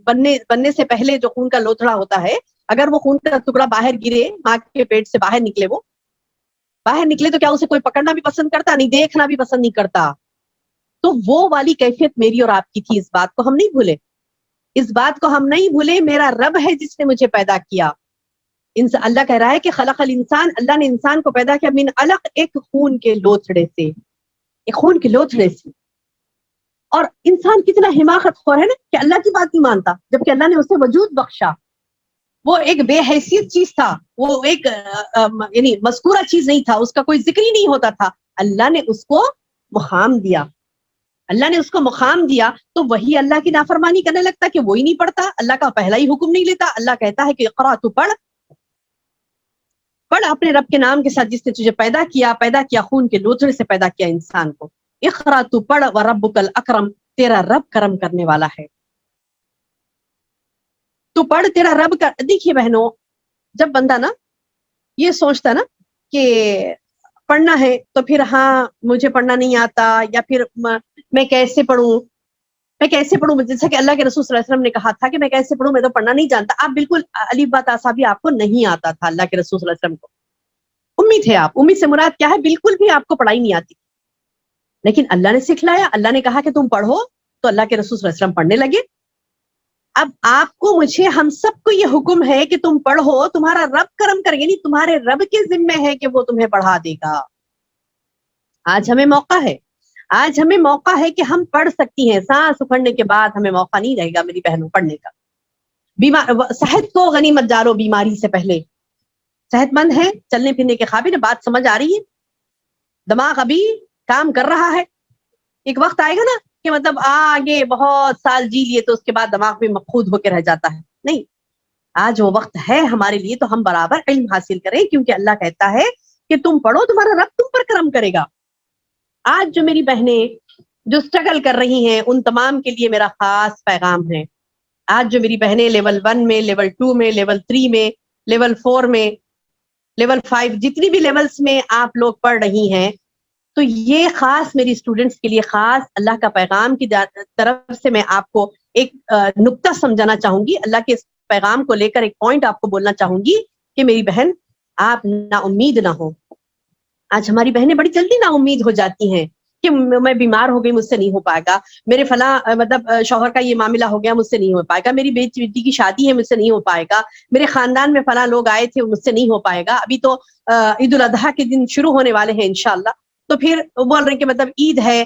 بننے سے پہلے جو خون کا لوتھڑا ہوتا ہے، اگر وہ خون کا ٹکڑا باہر گرے، ماں کے پیٹ سے باہر نکلے، وہ باہر نکلے تو کیا اسے کوئی پکڑنا بھی پسند کرتا؟ نہیں. دیکھنا بھی پسند نہیں کرتا. تو وہ والی کیفیت میری اور آپ کی تھی. اس بات کو ہم نہیں بھولے، اس بات کو ہم نہیں بھولے. میرا رب ہے جس نے مجھے پیدا کیا. اللہ کہہ رہا ہے کہ خلق الانسان، اللہ نے انسان کو پیدا کیا من علق، ایک خون کے لوتھڑے سے، ایک خون کے لوتھڑے سے. اور انسان کتنا حماقت خور ہے نا کہ اللہ کی بات نہیں مانتا، جبکہ اللہ نے اسے وجود بخشا. وہ ایک بے حیثیت چیز تھا، وہ ایک یعنی مذکورہ چیز نہیں تھا، اس کا کوئی ذکر ہی نہیں ہوتا تھا. اللہ نے اس کو مقام دیا، اللہ نے اس کو مقام دیا. تو وہی اللہ کی نافرمانی کرنے لگتا کہ وہی نہیں پڑھتا، اللہ کا پہلا ہی حکم نہیں لیتا. اللہ کہتا ہے کہ اقرا، تو پڑھ اپنے رب کے نام کے ساتھ جس نے تجھے پیدا کیا خون کے لوتھڑے سے پیدا کیا انسان کو. اقرا، تو پڑھ، وربک الاکرم، تیرا رب کرم کرنے والا ہے. تو پڑھ، تیرا رب کا. دیکھیے بہنوں، جب بندہ نا یہ سوچتا نا کہ پڑھنا ہے تو پھر ہاں مجھے پڑھنا نہیں آتا، یا پھر میں کیسے پڑھوں، جیسا کہ اللہ کے رسول صلی اللہ علیہ وسلم نے کہا تھا کہ میں کیسے پڑھوں، میں تو پڑھنا نہیں جانتا. آپ بالکل الف با تا سا بھی آپ کو نہیں آتا تھا. اللہ کے رسول صلی اللہ علیہ وسلم کو امی تھے آپ. امی سے مراد کیا ہے؟ بالکل بھی آپ کو پڑھائی نہیں آتی، لیکن اللہ نے سکھلایا. اللہ نے کہا کہ تم پڑھو، تو اللہ کے رسول صلی اللہ علیہ وسلم پڑھنے لگے. اب آپ کو، مجھے، ہم سب کو یہ حکم ہے کہ تم پڑھو، تمہارا رب کرم کرے، یعنی تمہارے رب کے ذمے ہے کہ وہ تمہیں پڑھا دے گا. آج ہمیں موقع ہے کہ ہم پڑھ سکتی ہیں. سانس اکھڑنے کے بعد ہمیں موقع نہیں رہے گا میری بہنوں پڑھنے کا. صحت کو غنیمت جانو، بیماری سے پہلے. صحت مند ہے، چلنے پھرنے کے قابل، بات سمجھ آ رہی ہے، دماغ ابھی کام کر رہا ہے. ایک وقت آئے گا نا کہ مطلب آگے بہت سال جی لیے تو اس کے بعد دماغ بھی مفقود ہو کے رہ جاتا ہے. نہیں، آج وہ وقت ہے ہمارے لیے، تو ہم برابر علم حاصل کریں، کیونکہ اللہ کہتا ہے کہ تم پڑھو، تمہارا رب تم پر کرم کرے گا. آج جو میری بہنیں جو سٹرگل کر رہی ہیں، ان تمام کے لیے میرا خاص پیغام ہے. آج جو میری بہنیں لیول 1 میں، لیول 2 میں، لیول 3 میں، لیول 4 میں، لیول 5، جتنی بھی لیولز میں آپ لوگ پڑھ رہی ہیں، تو یہ خاص میری اسٹوڈنٹس کے لیے خاص اللہ کا پیغام کی طرف سے میں آپ کو ایک نقطہ سمجھانا چاہوں گی. اللہ کے اس پیغام کو لے کر ایک پوائنٹ آپ کو بولنا چاہوں گی کہ میری بہن، آپ نا امید نہ ہو. آج ہماری بہنیں بڑی جلدی نا امید ہو جاتی ہیں کہ میں بیمار ہو گئی، مجھ سے نہیں ہو پائے گا، میرے فلاں مطلب شوہر کا یہ معاملہ ہو گیا، مجھ سے نہیں ہو پائے گا، میری بیٹی کی شادی ہے، مجھ سے نہیں ہو پائے گا، میرے خاندان میں فلاں لوگ آئے تھے، مجھ سے نہیں ہو پائے گا. ابھی تو عید الاضحیٰ کے دن شروع ہونے والے ہیں انشاءاللہ. تو پھر بول رہے ہیں کہ مطلب عید ہے،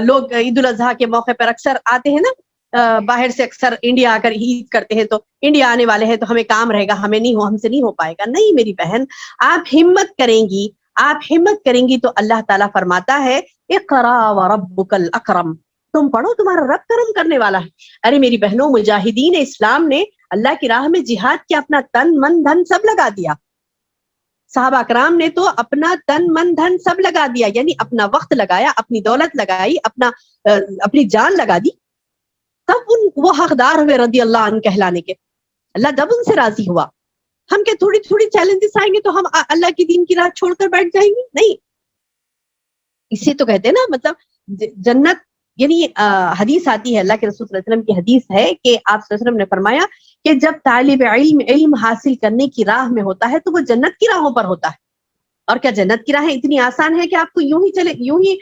لوگ عید الاضحیٰ کے موقع پر اکثر آتے ہیں نا باہر سے اکثر انڈیا آ کر عید کرتے ہیں، تو انڈیا آنے والے ہیں تو ہمیں کام رہے گا، ہمیں نہیں ہم سے نہیں ہو پائے گا. نہیں میری بہن، آپ ہمت کریں گی، آپ ہمت کریں گی تو اللہ تعالیٰ فرماتا ہے اقرا وربک الاکرم، تم پڑھو تمہارا رب کرم کرنے والا ہے. ارے میری بہنوں، مجاہدین اسلام نے اللہ کی راہ میں جہاد کیا اپنا تن من دھن سب لگا دیا. صحابہ اکرام نے تو اپنا تن من دھن سب لگا دیا، یعنی اپنا وقت لگایا، اپنی دولت لگائی، اپنی جان لگا دی، تب وہ حقدار ہوئے رضی اللہ عنہ کہلانے کے. اللہ جب ان سے راضی ہوا. ہم کیا تھوڑی تھوڑی چیلنجز آئیں گے تو ہم اللہ کی دین کی راہ چھوڑ کر بیٹھ جائیں گے؟ نہیں. اسے تو کہتے ہیں نا، مطلب جنت، یعنی حدیث آتی ہے، اللہ کے رسول صلی اللہ علیہ وسلم کی حدیث ہے کہ آپ صلی اللہ علیہ وسلم نے فرمایا کہ جب طالب علم حاصل کرنے کی راہ میں ہوتا ہے تو وہ جنت کی راہوں پر ہوتا ہے. اور کیا جنت کی راہیں اتنی آسان ہے کہ آپ کو یوں ہی چلے، یوں ہی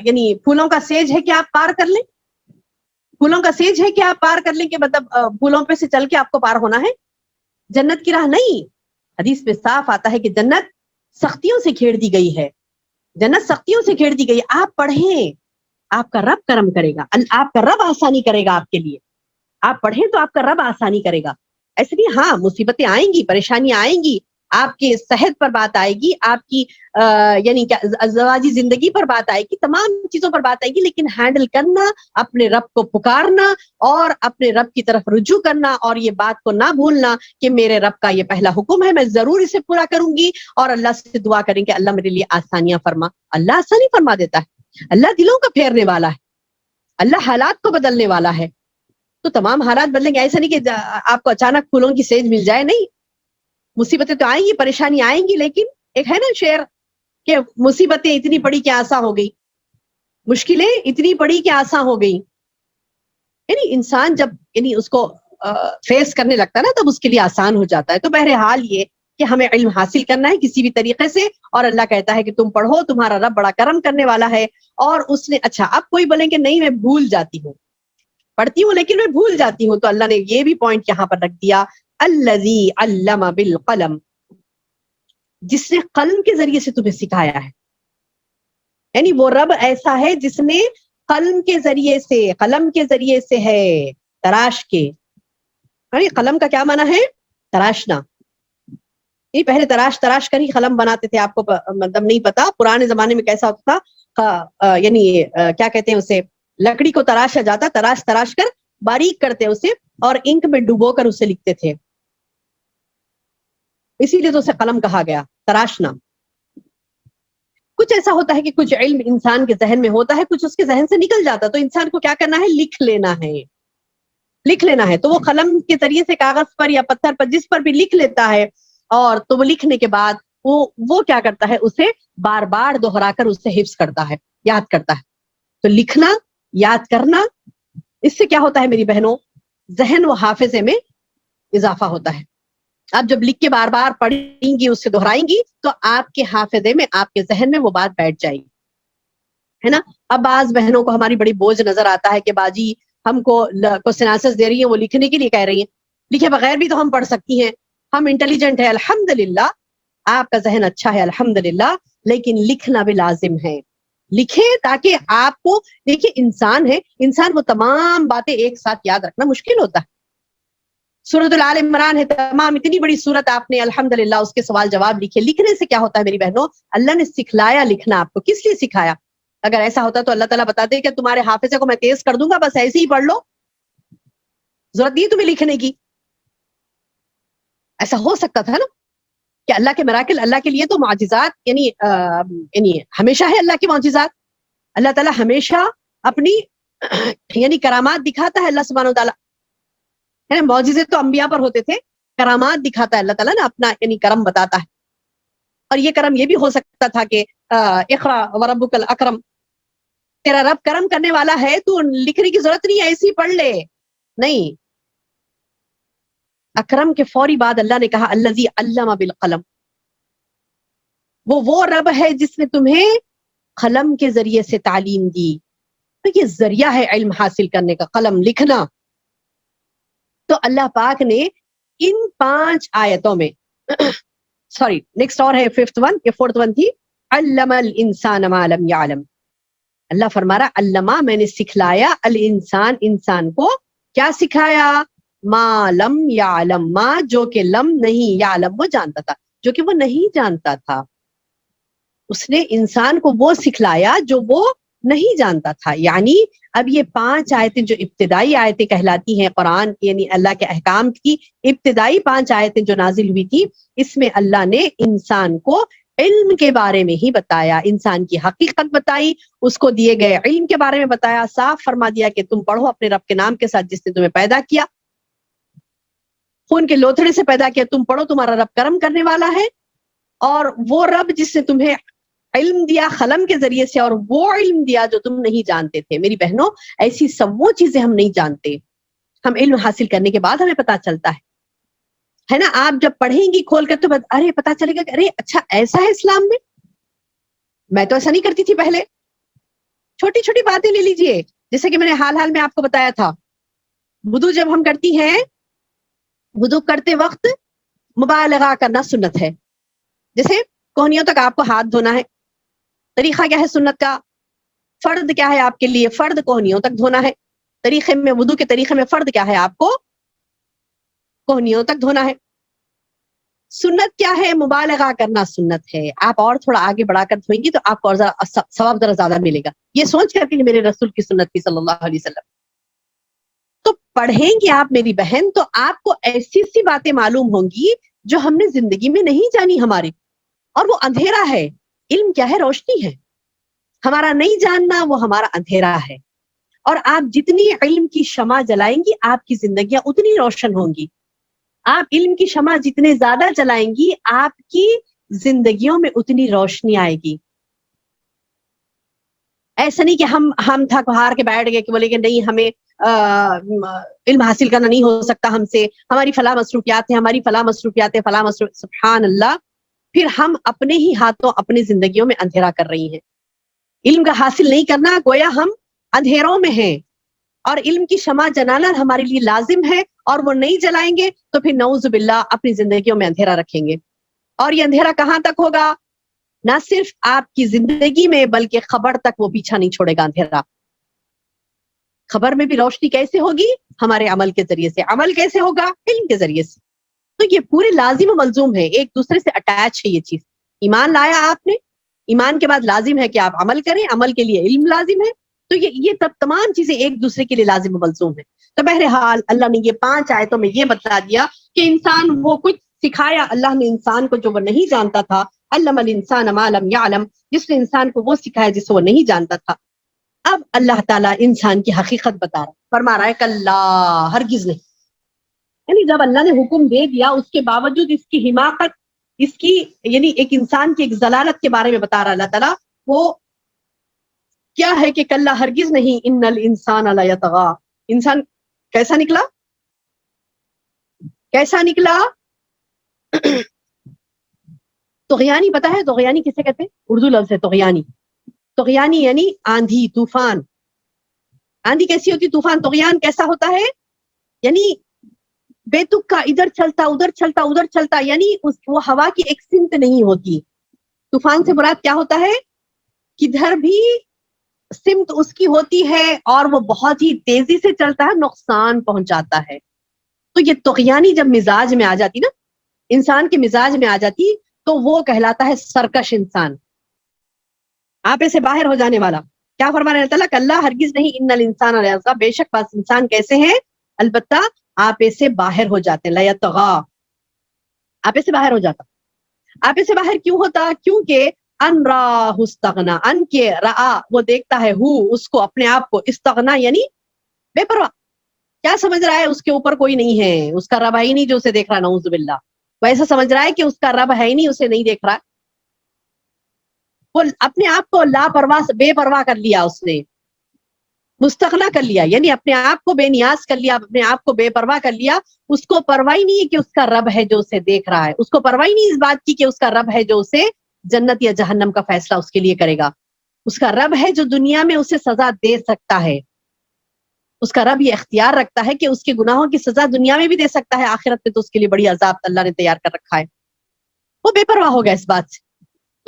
یعنی پھولوں کا سیج ہے کہ آپ پار کر لیں؟ پھولوں کا سیج ہے کہ آپ پار کر لیں کہ مطلب پھولوں پہ سے چل کے آپ کو پار ہونا ہے؟ جنت کی راہ نہیں. حدیث میں صاف آتا ہے کہ جنت سختیوں سے گھیر دی گئی ہے، جنت سختیوں سے گھیر دی گئی ہے. آپ پڑھیں، آپ کا رب کرم کرے گا، آپ کا رب آسانی کرے گا آپ کے لیے. آپ پڑھیں تو آپ کا رب آسانی کرے گا. ایسے نہیں، ہاں مصیبتیں آئیں گی، پریشانیاں آئیں گی، آپ کی صحت پر بات آئے گی، آپ کی یعنی ازدواجی زندگی پر بات آئے گی، تمام چیزوں پر بات آئے گی، لیکن ہینڈل کرنا، اپنے رب کو پکارنا اور اپنے رب کی طرف رجوع کرنا، اور یہ بات کو نہ بھولنا کہ میرے رب کا یہ پہلا حکم ہے، میں ضرور اسے پورا کروں گی، اور اللہ سے دعا کریں کہ اللہ میرے لیے آسانیاں فرما. اللہ آسانی فرما دیتا ہے، اللہ دلوں کا پھیرنے والا ہے، اللہ حالات کو بدلنے والا ہے. تو تمام حالات بدلیں گے، ایسا نہیں کہ آپ کو اچانک پھولوں کی سیج مل جائے. نہیں، مصیبتیں تو آئیں گی، پریشانی آئیں گی، لیکن ایک ہے نا شعر کہ مصیبتیں اتنی پڑی کہ آسان ہو گئی، مشکلیں اتنی پڑی کہ آسان ہو گئی. یعنی انسان جب یعنی اس کو فیس کرنے لگتا ہے نا، تب اس کے لیے آسان ہو جاتا ہے. تو بہرحال یہ کہ ہمیں علم حاصل کرنا ہے کسی بھی طریقے سے، اور اللہ کہتا ہے کہ تم پڑھو، تمہارا رب بڑا کرم کرنے والا ہے. اور اس نے اچھا، اب کوئی بولیں کہ نہیں میں بھول جاتی ہوں، پڑھتی ہوں لیکن میں بھول جاتی ہوں، تو اللہ نے یہ بھی پوائنٹ یہاں پر رکھ دیا، الذی علم بالقلم، جس نے قلم کے ذریعے سے تمہیں سکھایا ہے. یعنی وہ رب ایسا ہے جس نے قلم کے ذریعے سے ہے، تراش کے. قلم کا کیا معنی ہے؟ تراشنا. یہ پہلے تراش کر ہی قلم بناتے تھے، آپ کو مطلب نہیں پتا پرانے زمانے میں کیسا ہوتا تھا. یعنی کیا کہتے ہیں اسے، لکڑی کو تراشا جاتا، تراش کر باریک کرتے اسے اور انک میں ڈبو کر اسے لکھتے تھے، اسی لیے تو اسے قلم کہا گیا، تراشنا. کچھ ایسا ہوتا ہے کہ کچھ علم انسان کے ذہن میں ہوتا ہے، کچھ اس کے ذہن سے نکل جاتا، تو انسان کو کیا کرنا ہے؟ لکھ لینا ہے. تو وہ قلم کے ذریعے سے کاغذ پر یا پتھر پر جس پر بھی لکھ لیتا ہے، اور تو وہ لکھنے کے بعد وہ کیا کرتا ہے؟ اسے بار بار دوہرا کر اسے حفظ کرتا ہے، یاد کرتا ہے. تو لکھنا، یاد کرنا، اس سے کیا ہوتا ہے میری بہنوں؟ ذہن و حافظے میں اضافہ ہوتا ہے. آپ جب لکھ کے بار بار پڑھیں گی، اس سے دہرائیں گی، تو آپ کے حافظے میں، آپ کے ذہن میں وہ بات بیٹھ جائے گی، ہے نا. اب بعض بہنوں کو ہماری بڑی بوجھ نظر آتا ہے کہ باجی ہم کو کوسچن آنسر دے رہی ہیں، وہ لکھنے کے لیے کہہ رہی ہیں، لکھے بغیر بھی تو ہم پڑھ سکتی ہیں، ہم انٹیلیجنٹ ہے الحمدللہ، آپ کا ذہن اچھا ہے الحمدللہ، لیکن لکھنا بھی لازم ہے. لکھیں تاکہ آپ کو، دیکھیں انسان وہ تمام باتیں ایک ساتھ یاد رکھنا مشکل ہوتا ہے. سورۃ الآل عمران ہے، تمام اتنی بڑی سورت آپ نے الحمدللہ اس کے سوال جواب لکھے. لکھنے سے کیا ہوتا ہے میری بہنوں؟ اللہ نے سکھلایا لکھنا آپ کو. کس لیے سکھایا؟ اگر ایسا ہوتا تو اللہ تعالیٰ بتاتے کہ تمہارے حافظے کو میں تیز کر دوں گا، بس ایسے ہی پڑھ لو، ضرورت نہیں تمہیں لکھنے کی. ایسا ہو سکتا تھا نا کہ اللہ کے مراکل، اللہ کے لیے تو معجزات یعنی ہمیشہ ہے اللہ کے معجزات. اللہ تعالیٰ ہمیشہ اپنی یعنی کرامات دکھاتا ہے اللہ سبحانہ و تعالیٰ. معجزے تو انبیاء پر ہوتے تھے، کرامات دکھاتا ہے اللہ تعالیٰ نا، اپنا یعنی کرم بتاتا ہے. اور یہ کرم یہ بھی ہو سکتا تھا کہ اقرا وربک الاکرم، تیرا رب کرم کرنے والا ہے، تو لکھنے کی ضرورت نہیں ہے، ایسے ہی پڑھ لے. نہیں، اکرم کے فوری بعد اللہ نے کہا الذی علم بالقلم، وہ رب ہے جس نے تمہیں قلم کے ذریعے سے تعلیم دی. تو یہ ذریعہ ہے علم حاصل کرنے کا، قلم لکھنا. تو اللہ پاک نے ان 5 آیتوں میں سوری نیکسٹ اور ہے 5th ون، یہ 4th ون تھی، علم الانسان ما لم یعلم. اللہ فرما رہا علما میں نے سکھلایا الانسان انسان کو کیا سکھایا ما لم یعلم ما جو کہ لم نہیں یعلم وہ جانتا تھا جو کہ وہ نہیں جانتا تھا. اس نے انسان کو وہ سکھلایا جو وہ نہیں جانتا تھا. یعنی اب یہ 5 آیتیں جو ابتدائی آیتیں کہلاتی ہیں قرآن کی یعنی اللہ کے احکام کی ابتدائی 5 آیتیں جو نازل ہوئی تھی اس میں اللہ نے انسان کو علم کے بارے میں ہی بتایا, انسان کی حقیقت بتائی, اس کو دیے گئے علم کے بارے میں بتایا, صاف فرما دیا کہ تم پڑھو اپنے رب کے نام کے ساتھ جس نے تمہیں پیدا کیا, خون کے لوتھڑے سے پیدا کیا, تم پڑھو تمہارا رب کرم کرنے والا ہے, اور وہ رب جس نے تمہیں علم دیا قلم کے ذریعے سے اور وہ علم دیا جو تم نہیں جانتے تھے. میری بہنوں ایسی سب وہ چیزیں ہم نہیں جانتے, ہم علم حاصل کرنے کے بعد ہمیں پتا چلتا ہے نا. آپ جب پڑھیں گی کھول کر تو ارے پتا چلے گا کہ ارے اچھا ایسا ہے اسلام میں تو ایسا نہیں کرتی تھی پہلے. چھوٹی چھوٹی باتیں لے لیجئے, جیسے کہ میں نے حال میں آپ کو بتایا تھا وضو جب ہم کرتی ہیں وضو کرتے وقت مبالغہ کرنا سنت ہے. جیسے کوہنیوں تک آپ کو ہاتھ دھونا ہے, طریقہ کیا ہے سنت کا, فرض کیا ہے آپ کے لیے, فرض کوہنیوں تک دھونا ہے. طریقے میں وضو کے طریقے میں فرض کیا ہے آپ کو کوہنیوں تک دھونا ہے. سنت کیا ہے مبالغہ کرنا سنت ہے. آپ اور تھوڑا آگے بڑھا کر دھوئیں گی تو آپ کو اور ثواب ذرا زیادہ ملے گا, یہ سوچ کر کہ میرے رسول کی سنت کی صلی اللہ علیہ وسلم. تو پڑھیں گی آپ میری بہن تو آپ کو ایسی سی باتیں معلوم ہوں گی جو ہم نے زندگی میں نہیں جانی ہماری, اور وہ اندھیرا ہے. علم کیا ہے روشنی ہے, ہمارا نہیں جاننا وہ ہمارا اندھیرا ہے. اور آپ جتنی علم کی شمع جلائیں گی آپ کی زندگیاں اتنی روشن ہوں گی. آپ علم کی شمع جتنے زیادہ جلائیں گی آپ کی زندگیوں میں اتنی روشنی آئے گی. ایسا نہیں کہ ہم تھک ہار کے بیٹھ گئے کہ بولے کہ نہیں ہمیں علم حاصل کرنا نہیں ہو سکتا ہم سے, ہماری فلاں مصروفیات ہیں, ہماری فلاں مصروفیات ہیں, فلاں سبحان اللہ. پھر ہم اپنے ہی ہاتھوں اپنی زندگیوں میں اندھیرا کر رہی ہیں. علم کا حاصل نہیں کرنا گویا ہم اندھیروں میں ہیں, اور علم کی شمع جلانا ہمارے لیے لازم ہے, اور وہ نہیں جلائیں گے تو پھر نعوذ باللہ اپنی زندگیوں میں اندھیرا رکھیں گے. اور یہ اندھیرا کہاں تک ہوگا, نہ صرف آپ کی زندگی میں بلکہ قبر تک وہ پیچھا نہیں چھوڑے گا اندھیرا. خبر میں بھی روشنی کیسے ہوگی, ہمارے عمل کے ذریعے سے. عمل کیسے ہوگا, علم کے ذریعے سے. تو یہ پورے لازم و ملزوم ہے, ایک دوسرے سے اٹیچ ہے یہ چیز. ایمان لایا آپ نے, ایمان کے بعد لازم ہے کہ آپ عمل کریں, عمل کے لیے علم لازم ہے. تو یہ تمام چیزیں ایک دوسرے کے لیے لازم و ملزوم ہے. تو بہرحال اللہ نے یہ 5 آیتوں میں یہ بتا دیا کہ انسان وہ کچھ سکھایا اللہ نے انسان کو جو وہ نہیں جانتا تھا. علم الانسان ما لم یعلم, جس نے انسان کو وہ سکھایا جس وہ نہیں جانتا تھا. اب اللہ تعالیٰ انسان کی حقیقت بتا رہا, فرما رہا ہے کلا ہرگز نہیں. یعنی جب اللہ نے حکم دے دیا اس کے باوجود اس کی حماقت, اس کی یعنی ایک انسان کی ایک ضلالت کے بارے میں بتا رہا اللہ تعالیٰ, وہ کیا ہے کہ کلا ہرگز نہیں, ان الانسان لیطغی, انسان کیسا نکلا, کیسا نکلا طغیانی پتا ہے طغیانی کسے کہتے ہیں, اردو لفظ ہے طغیانی. طغیانی یعنی آندھی طوفان. آندھی کیسی ہوتی, طوفان. طغیان کیسا ہوتا ہے, یعنی بے تک کا ادھر چلتا ادھر چلتا ادھر چلتا, یعنی وہ ہوا کی ایک سمت نہیں ہوتی. طوفان سے مراد کیا ہوتا ہے, کدھر بھی سمت اس کی ہوتی ہے اور وہ بہت ہی تیزی سے چلتا ہے, نقصان پہنچاتا ہے. تو یہ طغیانی جب مزاج میں آ جاتی نا, انسان کے مزاج میں آ جاتی تو وہ کہلاتا ہے سرکش انسان, آپے سے باہر ہو جانے والا. کیا فرما رہے اللہ کلا ہرگز نہیں, ان الانسان لیطغی, بے شک بس انسان کیسے ہیں, البتہ آپے سے باہر ہو جاتے ہیں. لیطغی آپے سے باہر ہو جاتا. آپے سے باہر کیوں ہوتا, کیونکہ ان راہ استغنا, ان کے رآ وہ دیکھتا ہے, ہو اس کو اپنے آپ کو, استغنا یعنی بے پرواہ. کیا سمجھ رہا ہے اس کے اوپر کوئی نہیں ہے, اس کا رب ہے ہی نہیں جو اسے دیکھ رہا, نعوذ باللہ. وہ ایسا سمجھ رہا ہے کہ اس کا رب ہے ہی نہیں, اسے نہیں دیکھ رہا. وہ اپنے آپ کو لاپرواہ بے پرواہ کر لیا, اس نے مستغنا کر لیا, یعنی اپنے آپ کو بے نیاز کر لیا, اپنے آپ کو بے پرواہ کر لیا. اس کو پرواہ نہیں ہے کہ اس کا رب ہے جو اسے دیکھ رہا ہے, اس کو پرواہ نہیں اس بات کی کہ اس کا رب ہے جو اسے جنت یا جہنم کا فیصلہ اس کے لیے کرے گا. اس کا رب ہے جو دنیا میں اسے سزا دے سکتا ہے. اس کا رب یہ اختیار رکھتا ہے کہ اس کے گناہوں کی سزا دنیا میں بھی دے سکتا ہے, آخرت میں تو اس کے لیے بڑی عذاب اللہ نے تیار کر رکھا ہے. وہ بے پرواہ ہو گیا اس بات سے.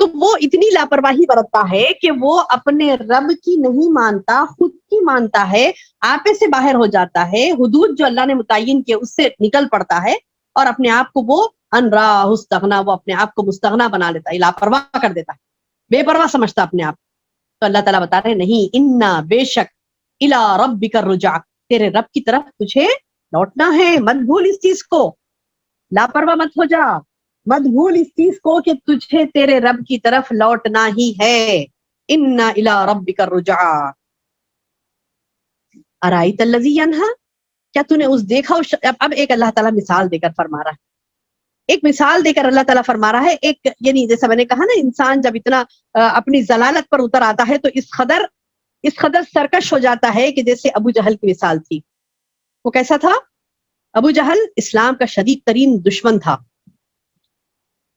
تو وہ اتنی لاپرواہی برتتا ہے کہ وہ اپنے رب کی نہیں مانتا، خود کی مانتا ہے، آپے سے باہر ہو جاتا ہے، حدود جو اللہ نے متعین کیے اس سے نکل پڑتا ہے، اور اپنے آپ کو وہ انراہ استغنا، وہ اپنے آپ کو مستغنا بنا لیتا ہے، لاپرواہ کر دیتا ہے، بے پرواہ سمجھتا اپنے آپ۔ تو اللہ تعالیٰ بتا رہے ہیں نہیں، انا بے شک، الی ربک الرجع، تیرے رب کی طرف تجھے لوٹنا ہے، مت بھول اس چیز کو، لاپرواہ مت ہو جا، مت بھول اس چیز کو کہ تجھے تیرے رب کی طرف لوٹنا ہی ہے۔ انا الی ربک الرجع ارایت الذی ینہا، کیا تو نے اس دیکھا اب ایک اللہ تعالیٰ مثال دے کر فرما رہا ہے، ایک مثال دے کر اللہ تعالیٰ فرما رہا ہے، ایک یعنی جیسا میں نے کہا نا، انسان جب اتنا اپنی ضلالت پر اتر آتا ہے تو اس قدر سرکش ہو جاتا ہے کہ جیسے ابو جہل کی مثال تھی۔ وہ کیسا تھا؟ ابو جہل اسلام کا شدید ترین دشمن تھا،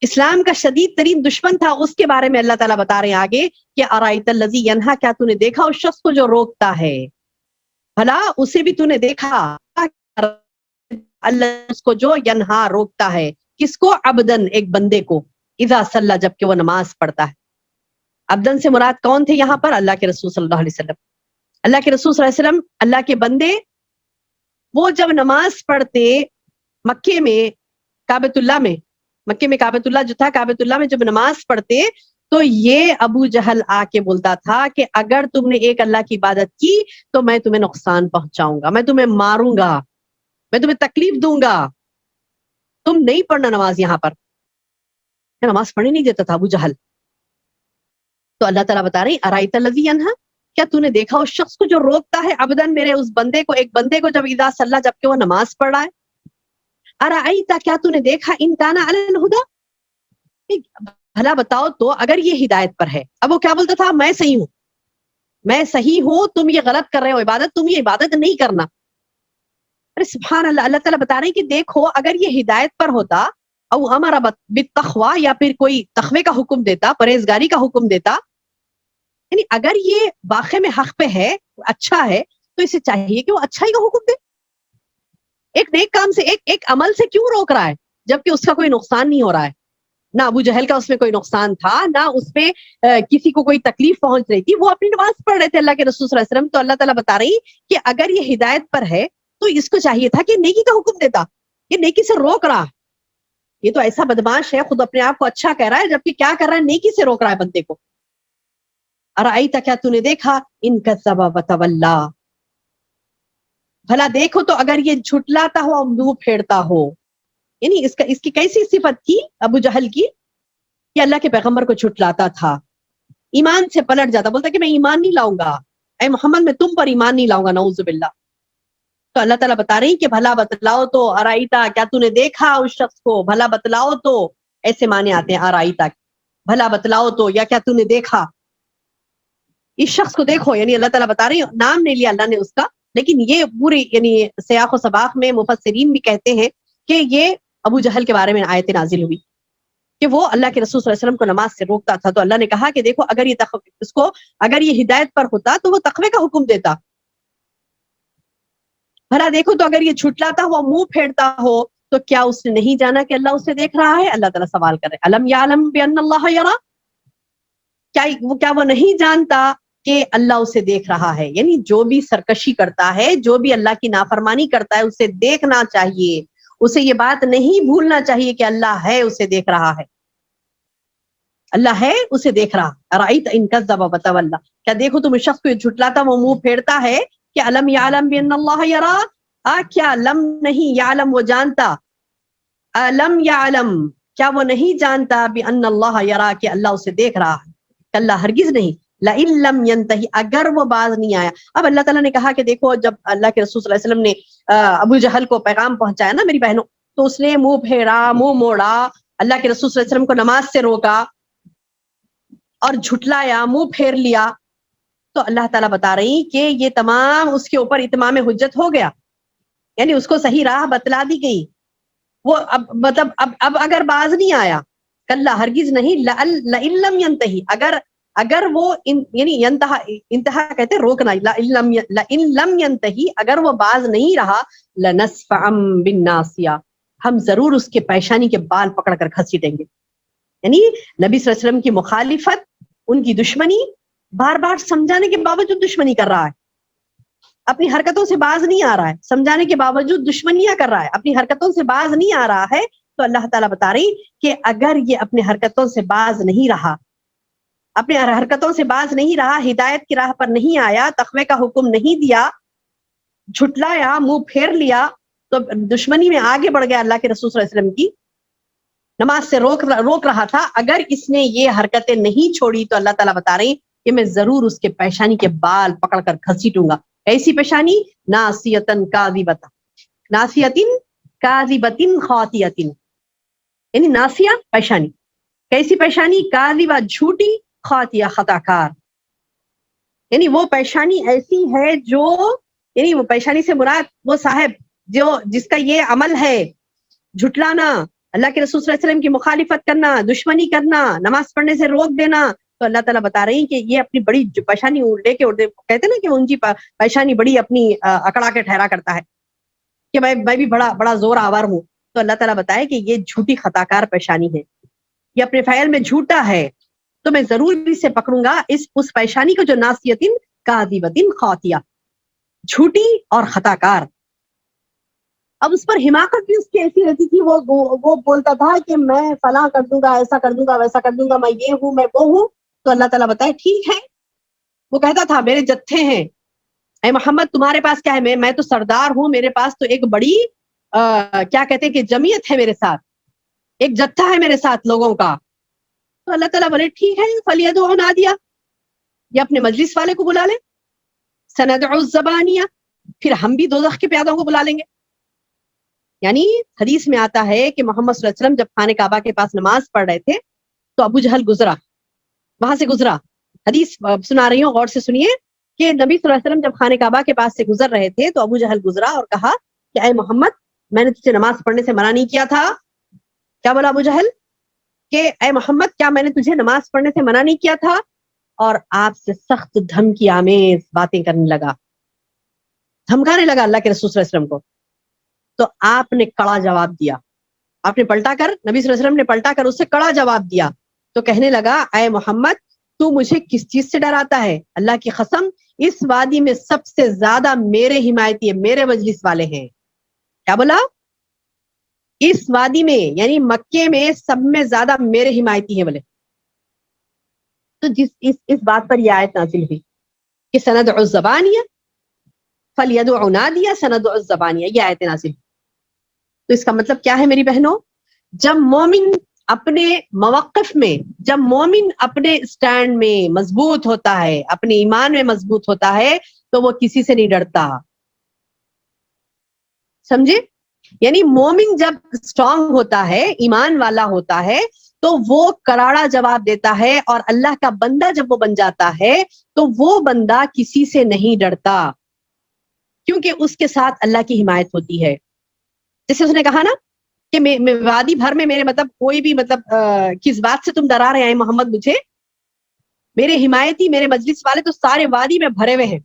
اسلام کا شدید ترین دشمن تھا۔ اس کے بارے میں اللہ تعالیٰ بتا رہے ہیں آگے کہ ارایت الذی ینہا، کیا تو نے دیکھا اس شخص کو جو روکتا ہے، بھلا اسے بھی تو نے دیکھا، اللہ اس کو جو ینہا روکتا ہے، کس کو؟ عبدن، ایک بندے کو، اذا صلی، جب کہ وہ نماز پڑھتا ہے۔ عبدن سے مراد کون تھے یہاں پر؟ اللہ کے رسول صلی اللہ علیہ وسلم۔ اللہ کے رسول صلی اللہ علیہ وسلم، اللہ کے بندے، وہ جب نماز پڑھتے مکے میں کعبۃ اللہ میں، مکے میں کعبۃ اللہ جو تھا، کعبۃ اللہ میں جب نماز پڑھتے تو یہ ابو جہل آ کے بولتا تھا کہ اگر تم نے ایک اللہ کی عبادت کی تو میں تمہیں نقصان پہنچاؤں گا، میں تمہیں ماروں گا، میں تمہیں تکلیف دوں گا، تم نہیں پڑھنا نماز یہاں پر۔ نماز پڑھنے نہیں دیتا تھا ابو جہل۔ تو اللہ تعالیٰ بتا رہی ارایت الذی ینہا، کیا تو نے دیکھا اس شخص کو جو روکتا ہے، عبدن، میرے اس بندے کو، ایک بندے کو، جب اذا صلی، جب کہ وہ نماز پڑھ رہا ہے۔ ارایت، کیا تو نے دیکھا، ان کان علی الہدی، بھلا بتاؤ تو اگر یہ ہدایت پر ہے۔ اب وہ کیا بولتا تھا؟ میں صحیح ہوں، میں صحیح ہوں، تم یہ غلط کر رہے ہو عبادت، تم یہ عبادت نہیں کرنا۔ ارے سبحان اللہ، اللہ تعالیٰ بتا رہے ہیں کہ دیکھو اگر یہ ہدایت پر ہوتا، او امر بالتقوی، یا پھر کوئی تقوی کا حکم دیتا، پرہیزگاری کا حکم دیتا، یعنی اگر یہ واقع میں حق پہ ہے، اچھا ہے، تو اسے چاہیے کہ وہ اچھائی کا حکم دے۔ ایک نیک کام سے، ایک عمل سے کیوں روک رہا ہے جبکہ اس کا کوئی نقصان نہیں ہو رہا ہے؟ نہ ابو جہل کا اس میں کوئی نقصان تھا، نہ اس پہ کسی کو کوئی تکلیف پہنچ رہی تھی، وہ اپنی نماز پڑھ رہے تھے اللہ کے رسول صلی اللہ علیہ وسلم۔ تو اللہ تعالیٰ بتا رہی کہ اگر یہ ہدایت پر ہے تو اس کو چاہیے تھا کہ نیکی کا حکم دیتا، یہ نیکی سے روک رہا ہے، یہ تو ایسا بدماش ہے، خود اپنے آپ کو اچھا کہہ رہا ہے جبکہ کیا کر رہا ہے؟ نیکی سے روک رہا ہے بندے کو۔ ارایت، کیا تو نے دیکھا، ان کذب وتولی، بھلا دیکھو تو اگر یہ جھٹلاتا ہو اور منہ پھیرتا ہو، یعنی اس کی کیسی صفت تھی ابو جہل کی کہ اللہ کے پیغمبر کو جھٹلاتا تھا، ایمان سے پلٹ جاتا، بولتا کہ میں ایمان نہیں لاؤں گا، اے محمد میں تم پر ایمان نہیں لاؤں گا، نعوذ باللہ۔ تو اللہ تعالیٰ بتا رہی کہ بھلا بتلاؤ تو، ارایتا، کیا تو نے دیکھا اس شخص کو، بھلا بتلاؤ تو، ایسے معنی آتے ہیں ارایتا، بھلا بتلاؤ تو، یا کیا تو نے دیکھا اس شخص کو، دیکھو یعنی اللہ تعالیٰ بتا رہی، نام نہیں لیا اللہ نے اس کا، لیکن یہ پوری یعنی سیاق و سباق میں مفسرین بھی کہتے ہیں کہ یہ ابو جہل کے بارے میں آیت نازل ہوئی کہ وہ اللہ کے رسول صلی اللہ علیہ وسلم کو نماز سے روکتا تھا۔ تو اللہ نے کہا کہ دیکھو اگر یہ ہدایت پر ہوتا تو وہ تقوی کا حکم دیتا، بھلا دیکھو تو اگر یہ جھٹلاتا ہو، منہ پھیرتا ہو، تو کیا اس نے نہیں جانا کہ اللہ اسے دیکھ رہا ہے؟ اللہ تعالیٰ سوال کر رہے، الم یعلم بان اللہ یرا، کیا وہ نہیں جانتا کہ اللہ اسے دیکھ رہا ہے؟ یعنی جو بھی سرکشی کرتا ہے، جو بھی اللہ کی نافرمانی کرتا ہے، اسے دیکھنا چاہیے، اسے یہ بات نہیں بھولنا چاہیے کہ اللہ ہے، اسے دیکھ رہا ہے، اللہ ہے، اسے دیکھ رہا۔ ارایت ان کذب وتولی، کیا دیکھو تم اس شخص کو جھٹلاتا، وہ منہ پھیرتا ہے کہ الم یعلم بان اللہ یرا، کیا لم نہیں، یعلم وہ جانتا، الم یعلم کیا وہ نہیں جانتا، بان اللہ یرا کہ اللہ اسے دیکھ رہا ہے؟ اللہ ہرگز نہیں، لئن لم ینتہی اگر وہ باز نہیں آیا۔ اب اللہ تعالیٰ نے کہا کہ دیکھو جب اللہ کے رسول صلی اللہ علیہ وسلم نے ابو جہل کو پیغام پہنچایا نا میری بہنوں، تو اس نے منہ پھیرا، منہ موڑا، اللہ کے رسول صلی اللہ علیہ وسلم کو نماز سے روکا اور جھٹلایا، منہ پھیر لیا، تو اللہ تعالیٰ بتا رہی کہ یہ تمام اس کے اوپر اتمام حجت ہو گیا، یعنی اس کو صحیح راہ بتلا دی گئی۔ وہ اب اگر باز نہیں آیا، کلا ہرگز نہیں، لئن لم ینتہی اگر وہ یعنی انتہا کہتے روکنا، لئن لم ینتہی اگر وہ باز نہیں رہا، لنسفعا بالناصیہ ہم ضرور اس کے پیشانی کے بال پکڑ کر گھسیٹیں گے، یعنی نبی صلی اللہ علیہ وسلم کی مخالفت، ان کی دشمنی، بار بار سمجھانے کے باوجود دشمنی کر رہا ہے، اپنی حرکتوں سے باز نہیں آ رہا ہے، سمجھانے کے باوجود دشمنیاں کر رہا ہے، اپنی حرکتوں سے باز نہیں آ رہا ہے، تو اللہ تعالیٰ بتا رہی کہ اگر یہ اپنے حرکتوں سے باز نہیں رہا، اپنے حرکتوں سے باز نہیں رہا، ہدایت کی راہ پر نہیں آیا، تقوی کا حکم نہیں دیا، جھٹلایا، منہ پھیر لیا، تو دشمنی میں آگے بڑھ گیا اللہ کے رسول صلی اللہ علیہ وسلم کی، نماز سے روک رہا تھا، اگر اس نے یہ حرکتیں نہیں چھوڑی تو اللہ تعالیٰ بتا رہی کہ میں ضرور اس کے پیشانی کے بال پکڑ کر گھسیٹوں گا. ایسی پیشانی ناسیتن کاذبۃ، ناسیتن کاذبۃ خاطئۃ، یعنی ناسیہ پیشانی، کیسی پیشانی؟ کاذبہ جھوٹی، خاطیہ خطا کار، یعنی وہ پیشانی ایسی ہے جو، یعنی وہ پیشانی سے مراد وہ صاحب جس کا یہ عمل ہے، جھٹلانا، اللہ کے رسول صلی اللہ علیہ وسلم کی مخالفت کرنا، دشمنی کرنا، نماز پڑھنے سے روک دینا، تو اللہ تعالیٰ بتا رہی کہ یہ اپنی بڑی پیشانی لے کے کہتے نا کہ ان کی پیشانی بڑی اپنی اکڑا کے ٹھہرا کرتا ہے کہ میں بھی بڑا زور آور ہوں، تو اللہ تعالیٰ بتائے کہ یہ جھوٹی خطا کار پیشانی ہے، یہ اپنے فعل میں جھوٹا ہے، تو میں ضرور اسے پکڑوں گا، اس پیشانی کو جو ناسیتن کاذبۃ خاطیہ، جھوٹی اور خطا کار. اب اس پر حماقت بھی اس کی ایسی رہتی تھی، وہ بولتا تھا کہ میں فلاں کر دوں گا، ایسا کر دوں گا، ویسا کر دوں گا، میں یہ ہوں، میں وہ ہوں، تو اللہ تعالیٰ بتائے ٹھیک ہے. وہ کہتا تھا میرے جتھے ہیں، اے محمد تمہارے پاس کیا ہے؟ میں تو سردار ہوں، میرے پاس تو ایک بڑی کیا کہتے ہیں کہ جمعیت ہے میرے ساتھ، ایک جتھا ہے میرے ساتھ لوگوں کا. تو اللہ تعالیٰ بولے ٹھیک ہے، فلیدعوا نادیہ، یہ اپنے مجلس والے کو بلا لیں، سندعو الزبانیہ، پھر ہم بھی دوزخ کے پیادوں کو بلا لیں گے. یعنی حدیث میں آتا ہے کہ محمد صلی اللہ علیہ وسلم جب خانہ کعبہ کے پاس نماز پڑھ رہے تھے تو ابو جہل گزرا، وہاں سے گزرا. حدیث سنا رہی ہوں، غور سے سنیے کہ نبی صلی اللہ علیہ وسلم جب خانہ کعبہ کے پاس سے گزر رہے تھے تو ابو جہل گزرا اور کہا کہ اے محمد میں نے تجھے نماز پڑھنے سے منع نہیں کیا تھا. کیا بولا ابو جہل کہ اے محمد کیا میں نے تجھے نماز پڑھنے سے منع نہیں کیا تھا؟ اور آپ سے سخت دھمکی آمیز باتیں کرنے لگا، دھمکانے لگا اللہ کے رسول صلی اللہ علیہ وسلم کو. تو آپ نے کڑا جواب دیا، آپ نے پلٹا کر، نبی صلی اللہ علیہ وسلم نے پلٹا کر اس سے کڑا جواب دیا. تو کہنے لگا اے محمد تو مجھے کس چیز سے ڈراتا ہے؟ اللہ کی قسم اس وادی میں سب سے زیادہ میرے حمایتی میرے مجلس والے ہیں. کیا بولا؟ اس وادی میں یعنی مکے میں سب میں زیادہ میرے حمایتی ہیں بولے. تو اس بات پر یہ آیت نازل ہوئی کہ سندعو الزبانیہ فلیدعوا نادیہ سندعو الزبانیہ، یہ آیت نازل. تو اس کا مطلب کیا ہے میری بہنوں؟ جب مومن اپنے موقف میں، جب مومن اپنے اسٹینڈ میں مضبوط ہوتا ہے، اپنے ایمان میں مضبوط ہوتا ہے، تو وہ کسی سے نہیں ڈرتا. سمجھے؟ یعنی مومن جب اسٹرانگ ہوتا ہے، ایمان والا ہوتا ہے، تو وہ کراڑا جواب دیتا ہے، اور اللہ کا بندہ جب وہ بن جاتا ہے تو وہ بندہ کسی سے نہیں ڈرتا، کیونکہ اس کے ساتھ اللہ کی حمایت ہوتی ہے. جیسے اس نے کہا نا کہ وادی بھر میں میرے مطلب کوئی بھی مطلب کس بات سے تم ڈرا رہے ہیں محمد مجھے؟ میرے حمایتی میرے مجلس والے تو سارے وادی میں بھرے ہوئے ہیں.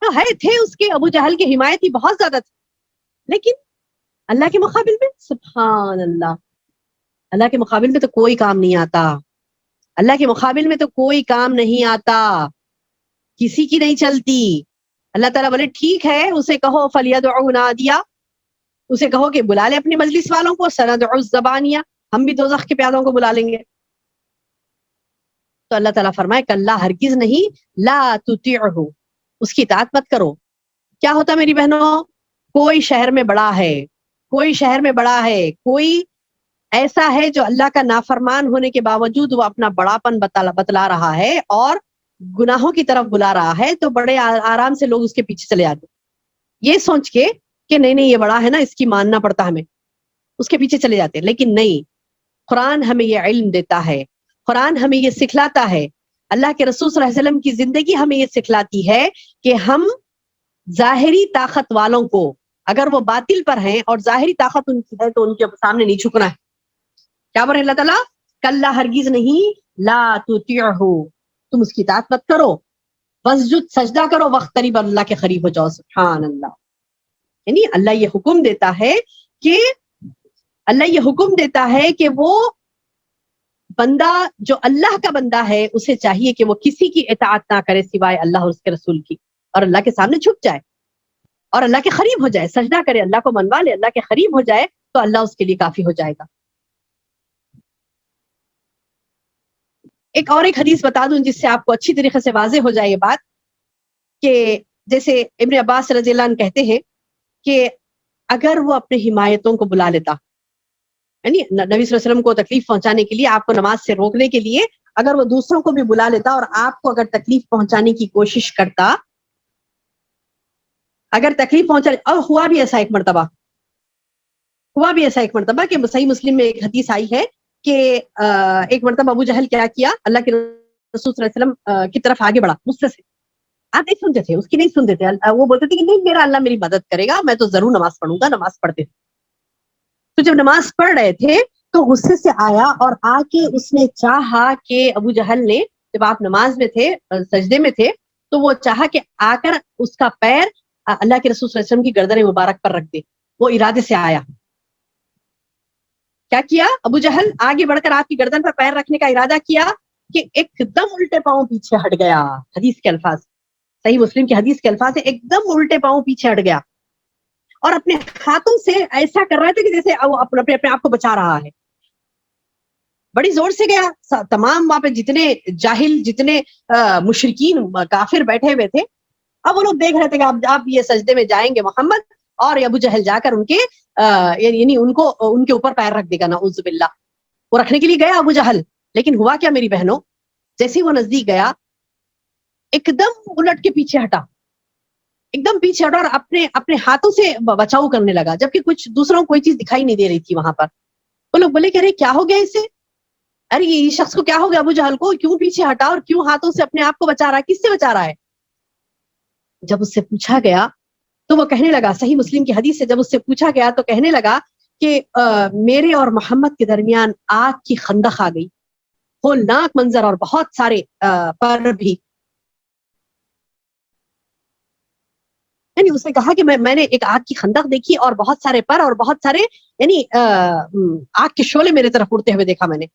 تو ہے تھے اس کے ابو جہل کے حمایتی بہت زیادہ تھے، لیکن اللہ کے مقابل میں سبحان اللہ، اللہ کے مقابل میں تو کوئی کام نہیں آتا، اللہ کے مقابل میں تو کوئی کام نہیں آتا، کسی کی نہیں چلتی. اللہ تعالیٰ بولے ٹھیک ہے، اسے کہو فلیدعوا نادیہ، اسے کہو کہ بلا لے اپنے مجلس والوں کو، سندعو الزبانیہ، ہم بھی دوزخ کے پیادوں کو بلا لیں گے. تو اللہ تعالیٰ فرمائے کلا ہرگز نہیں، لا تطیعہ، اس کی اطاعت مت کرو. کیا ہوتا میری بہنوں؟ کوئی شہر میں بڑا ہے، کوئی شہر میں بڑا ہے، کوئی ایسا ہے جو اللہ کا نافرمان ہونے کے باوجود وہ اپنا بڑاپن بتلا رہا ہے اور گناہوں کی طرف بلا رہا ہے، تو بڑے آرام سے لوگ اس کے پیچھے چلے جاتے یہ سوچ کے کہ نہیں یہ بڑا ہے نا، اس کی ماننا پڑتا ہمیں، اس کے پیچھے چلے جاتے. لیکن نہیں، قرآن ہمیں یہ علم دیتا ہے، قرآن ہمیں یہ سکھلاتا ہے، اللہ کے رسول صلی اللہ علیہ وسلم کی زندگی ہمیں یہ سکھلاتی ہے کہ ہم ظاہری طاقت والوں کو، اگر وہ باطل پر ہیں اور ظاہری طاقت ان کی ہے، تو ان کے سامنے نہیں جھکنا ہے. کیا بولے اللہ تعالیٰ؟ کلا ہرگز نہیں، لا تطیعہ، تم اس کی اطاعت مت کرو، واسجد، سجدہ کرو، واقترب، اللہ کے قریب ہو جاؤ. سبحان اللہ. یعنی اللہ یہ حکم دیتا ہے کہ وہ بندہ جو اللہ کا بندہ ہے اسے چاہیے کہ وہ کسی کی اطاعت نہ کرے سوائے اللہ اور اس کے رسول کی، اور اللہ کے سامنے جھک جائے اور اللہ کے قریب ہو جائے، سجدہ کرے، اللہ کو منوا لے، اللہ کے قریب ہو جائے تو اللہ اس کے لیے کافی ہو جائے گا۔ ایک حدیث بتا دوں جس سے آپ کو اچھی طریقے سے واضح ہو جائے یہ بات، کہ جیسے ابن عباس رضی اللہ عنہ کہتے ہیں کہ اگر وہ اپنے حمایتوں کو بلا لیتا، یعنی نبی صلی اللہ علیہ وسلم کو تکلیف پہنچانے کے لیے، آپ کو نماز سے روکنے کے لیے اگر وہ دوسروں کو بھی بلا لیتا اور آپ کو اگر تکلیف پہنچانے کی کوشش کرتا، اگر تکلیف پہنچا، اور ہوا بھی ایسا ایک مرتبہ کہ صحیح مسلم میں ایک حدیث آئی ہے کہ ایک مرتبہ ابو جہل کیا کیا، اللہ کے رسول صلی اللہ علیہ وسلم کی طرف آگے بڑھا غصے سے، آپ نہیں سنتے تھے، اس کی نہیں سنتے تھے، وہ بولتے تھے کہ نہیں میرا اللہ میری مدد کرے گا، میں تو ضرور نماز پڑھوں گا، نماز پڑھتے تھے۔ تو جب نماز پڑھ رہے تھے تو غصے سے آیا اور آ کے اس نے چاہا کہ ابو جہل نے، جب آپ نماز میں تھے، سجدے میں تھے، تو وہ چاہا کہ آ کر اس کا پیر اللہ کے رسول صلی اللہ علیہ وسلم کی گردن مبارک پر رکھ دے، وہ ارادے سے آیا۔ کیا ابو جہل آگے بڑھ کر آپ کی گردن پر پیر رکھنے کا ارادہ کیا کہ ایک دم الٹے پاؤں پیچھے ہٹ گیا، حدیث کے الفاظ، صحیح مسلم کی حدیث کے الفاظ ہے، ایک دم الٹے پاؤں پیچھے ہٹ گیا اور اپنے ہاتھوں سے ایسا کر رہا تھا کہ جیسے وہ اپنے آپ کو بچا رہا ہے، بڑی زور سے گیا۔ تمام وہاں پہ جتنے جاہل، جتنے مشرکین کافر بیٹھے ہوئے تھے، اب وہ لوگ دیکھ رہے تھے کہ آپ یہ سجدے میں جائیں گے محمد، اور ابو جہل جا کر ان کے یعنی ان کے اوپر پیر رکھ دے گا، نعوذ باللہ۔ وہ رکھنے کے لیے گیا ابو جہل، لیکن ہوا کیا میری بہنوں، جیسے وہ نزدیک گیا ایک دم الٹ کے پیچھے ہٹا، ایک دم پیچھے ہٹا اور اپنے ہاتھوں سے بچاؤ کرنے لگا، جبکہ کچھ دوسروں کو کوئی چیز دکھائی نہیں دے رہی تھی وہاں پر۔ وہ لوگ بولے کہ ارے کیا ہو گیا اسے، ارے یہ شخص کو کیا ہو گیا، ابو جہل کو کیوں پیچھے ہٹا اور کیوں ہاتھوں سے اپنے آپ کو بچا رہا ہے، کس سے بچا رہا ہے؟ جب اس سے پوچھا گیا تو وہ کہنے لگا، صحیح مسلم کی حدیث سے جب اس سے پوچھا گیا تو کہنے لگا کہ میرے اور محمد کے درمیان آگ کی خندق آ گئی، ہولناک منظر اور بہت سارے پر بھی، یعنی اس نے کہا کہ میں نے ایک آگ کی خندق دیکھی اور بہت سارے پر اور بہت سارے یعنی آگ کے شعلے میرے طرف اڑتے ہوئے دیکھا میں نے،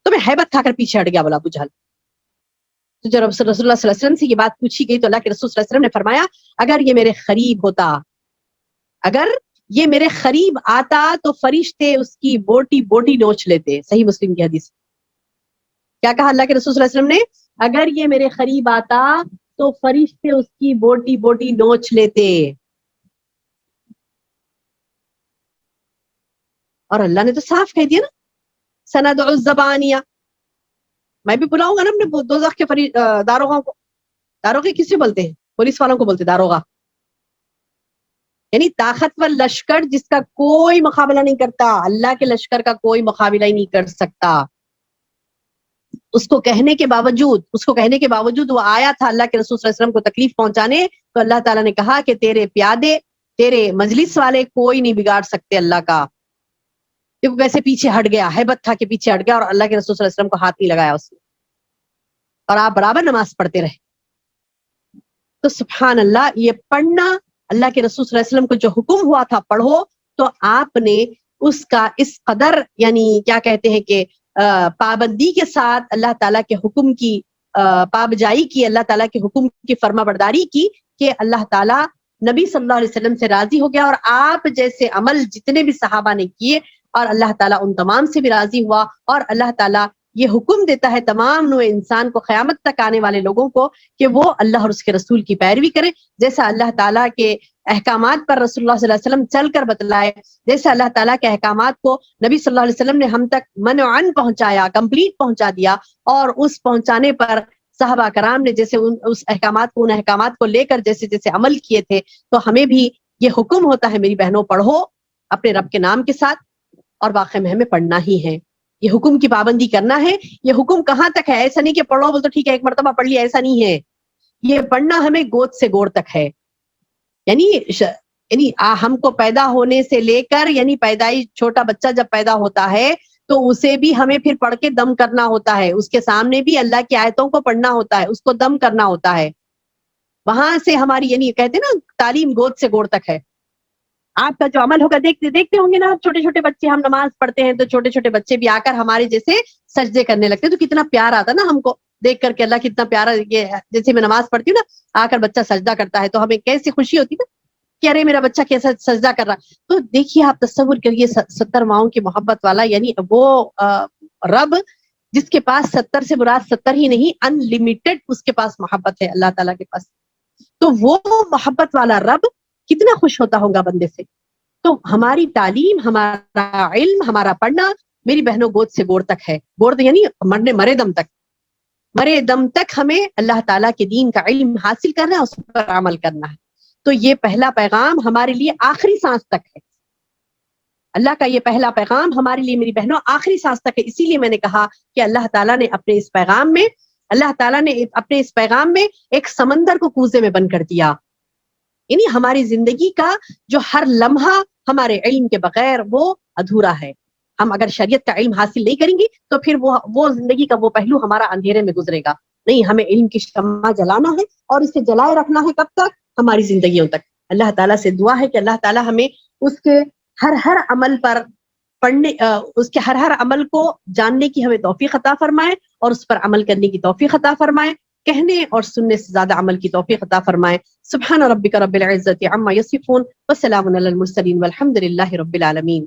تو میں ہیبت کھا کر پیچھے ہٹ گیا، بولا ابو جہل۔ تو جب رسول اللہ صلی اللہ علیہ وسلم سے یہ بات پوچھی گئی تو اللہ کے رسول صلی اللہ علیہ وسلم نے فرمایا اگر یہ میرے قریب ہوتا، اگر یہ میرے قریب آتا تو فرشتے اس کی بوٹی بوٹی نوچ لیتے، صحیح مسلم کی حدیث۔ کیا کہا اللہ کے رسول صلی اللہ علیہ وسلم نے؟ اگر یہ میرے قریب آتا تو فرشتے اس کی بوٹی بوٹی نوچ لیتے، اور اللہ نے تو صاف کہہ دیا نا، سندع الزبانیہ، میں بھی بلاؤں گا نا اپنے دوزخ کے داروغوں کو، داروغے کس سے بولتے ہیں؟ پولیس والوں کو بولتے داروغہ، یعنی طاقتور لشکر جس کا کوئی مقابلہ نہیں کرتا، اللہ کے لشکر کا کوئی مقابلہ ہی نہیں کر سکتا، اس کو کہنے کے باوجود وہ آیا تھا اللہ کے رسول صلی اللہ علیہ وسلم کو تکلیف پہنچانے، تو اللہ تعالیٰ نے کہا کہ تیرے پیادے، تیرے مجلس والے کوئی نہیں بگاڑ سکتے اللہ کا، کیونکہ ویسے پیچھے ہٹ گیا، ہیبت تھا کہ پیچھے ہٹ گیا اور اللہ کے رسول صلی اللہ علیہ وسلم کو ہاتھ نہیں لگایا اس نے، اور آپ برابر نماز پڑھتے رہے۔ تو سبحان اللہ، یہ پڑھنا، اللہ کے رسول صلی اللہ علیہ وسلم کو جو حکم ہوا تھا پڑھو، تو آپ نے اس کا اس قدر یعنی کیا کہتے ہیں کہ پابندی کے ساتھ اللہ تعالیٰ کے حکم کی پابجائی کی، اللہ تعالیٰ کے حکم کی فرما برداری کی، کہ اللہ تعالیٰ نبی صلی اللہ علیہ وسلم سے راضی ہو گیا، اور آپ جیسے عمل جتنے بھی صحابہ نے کیے اور اللہ تعالیٰ ان تمام سے بھی راضی ہوا، اور اللہ تعالیٰ یہ حکم دیتا ہے تمام نوع انسان کو، قیامت تک آنے والے لوگوں کو، کہ وہ اللہ اور اس کے رسول کی پیروی کریں، جیسا اللہ تعالیٰ کے احکامات پر رسول اللہ صلی اللہ علیہ وسلم چل کر بتلائے، جیسے اللہ تعالیٰ کے احکامات کو نبی صلی اللہ علیہ وسلم نے ہم تک منعن پہنچایا، کمپلیٹ پہنچا دیا، اور اس پہنچانے پر صحابہ کرام نے جیسے اس احکامات کو، ان احکامات کو لے کر جیسے جیسے عمل کیے تھے، تو ہمیں بھی یہ حکم ہوتا ہے میری بہنوں، پڑھو اپنے رب کے نام کے ساتھ، اور واقع میں ہمیں پڑھنا ہی ہے، یہ حکم کی پابندی کرنا ہے۔ یہ حکم کہاں تک ہے؟ ایسا نہیں کہ پڑھو بول تو ٹھیک ہے ایک مرتبہ پڑھ لیا، ایسا نہیں ہے، یہ پڑھنا ہمیں گود سے گور تک ہے، یعنی ہم کو پیدا ہونے سے لے کر، یعنی پیدائش، چھوٹا بچہ جب پیدا ہوتا ہے تو اسے بھی ہمیں پھر پڑھ کے دم کرنا ہوتا ہے، اس کے سامنے بھی اللہ کی آیتوں کو پڑھنا ہوتا ہے، اس کو دم کرنا ہوتا ہے، وہاں سے ہماری یعنی کہتے ہیں نا تعلیم گود سے گور تک ہے۔ آپ کا جو عمل ہوگا دیکھتے دیکھتے ہوں گے نا, چھوٹے چھوٹے بچے, ہم نماز پڑھتے ہیں تو چھوٹے چھوٹے بچے بھی آ کر ہمارے جیسے سجدے کرنے لگتے ہیں, تو کتنا پیار آتا نا ہم کو دیکھ کر کے, اللہ کتنا پیارا. یہ جیسے میں نماز پڑھتی ہوں نا, آ کر بچہ سجدہ کرتا ہے تو ہمیں کیسی خوشی ہوتی ہے نا کہ ارے میرا بچہ کیسا سجدہ کر رہا. تو دیکھیے آپ تصور کریے 70 ماؤں کی محبت والا, یعنی وہ رب جس کے پاس 70 سے مراد 70 ہی نہیں, ان لمیٹڈ اس کے پاس محبت ہے اللہ تعالیٰ کے پاس. تو وہ محبت والا رب کتنا خوش ہوتا ہوگا بندے سے. تو ہماری تعلیم, ہمارا علم, ہمارا پڑھنا میری بہنوں گود سے گور تک ہے. گود یعنی مرے دم تک, مرے دم تک ہمیں اللہ تعالیٰ کے دین کا علم حاصل کرنا ہے, اس پر عمل کرنا ہے. تو یہ پہلا پیغام ہمارے لیے آخری سانس تک ہے. اللہ کا یہ پہلا پیغام ہمارے لیے میری بہنوں آخری سانس تک ہے. اسی لیے میں نے کہا کہ اللہ تعالیٰ نے اپنے اس پیغام میں ایک سمندر کو کوزے میں بند کر دیا. یعنی ہماری زندگی کا جو ہر لمحہ ہمارے علم کے بغیر وہ ادھورا ہے. ہم اگر شریعت کا علم حاصل نہیں کریں گے تو پھر وہ زندگی کا وہ پہلو ہمارا اندھیرے میں گزرے گا. نہیں, ہمیں علم کی شمع جلانا ہے اور اسے جلائے رکھنا ہے. کب تک؟ ہماری زندگیوں تک. اللہ تعالیٰ سے دعا ہے کہ اللہ تعالیٰ ہمیں اس کے ہر عمل پر پڑھنے, اس کے ہر عمل کو جاننے کی ہمیں توفیق عطا فرمائے اور اس پر عمل کرنے کی توفیق عطا فرمائے, کہنے اور سننے سے زیادہ عمل کی توفیق عطا فرمائے. سبحان ربک رب العزت عما یصفون وسلام علی المرسلین والحمد للہ رب العالمین.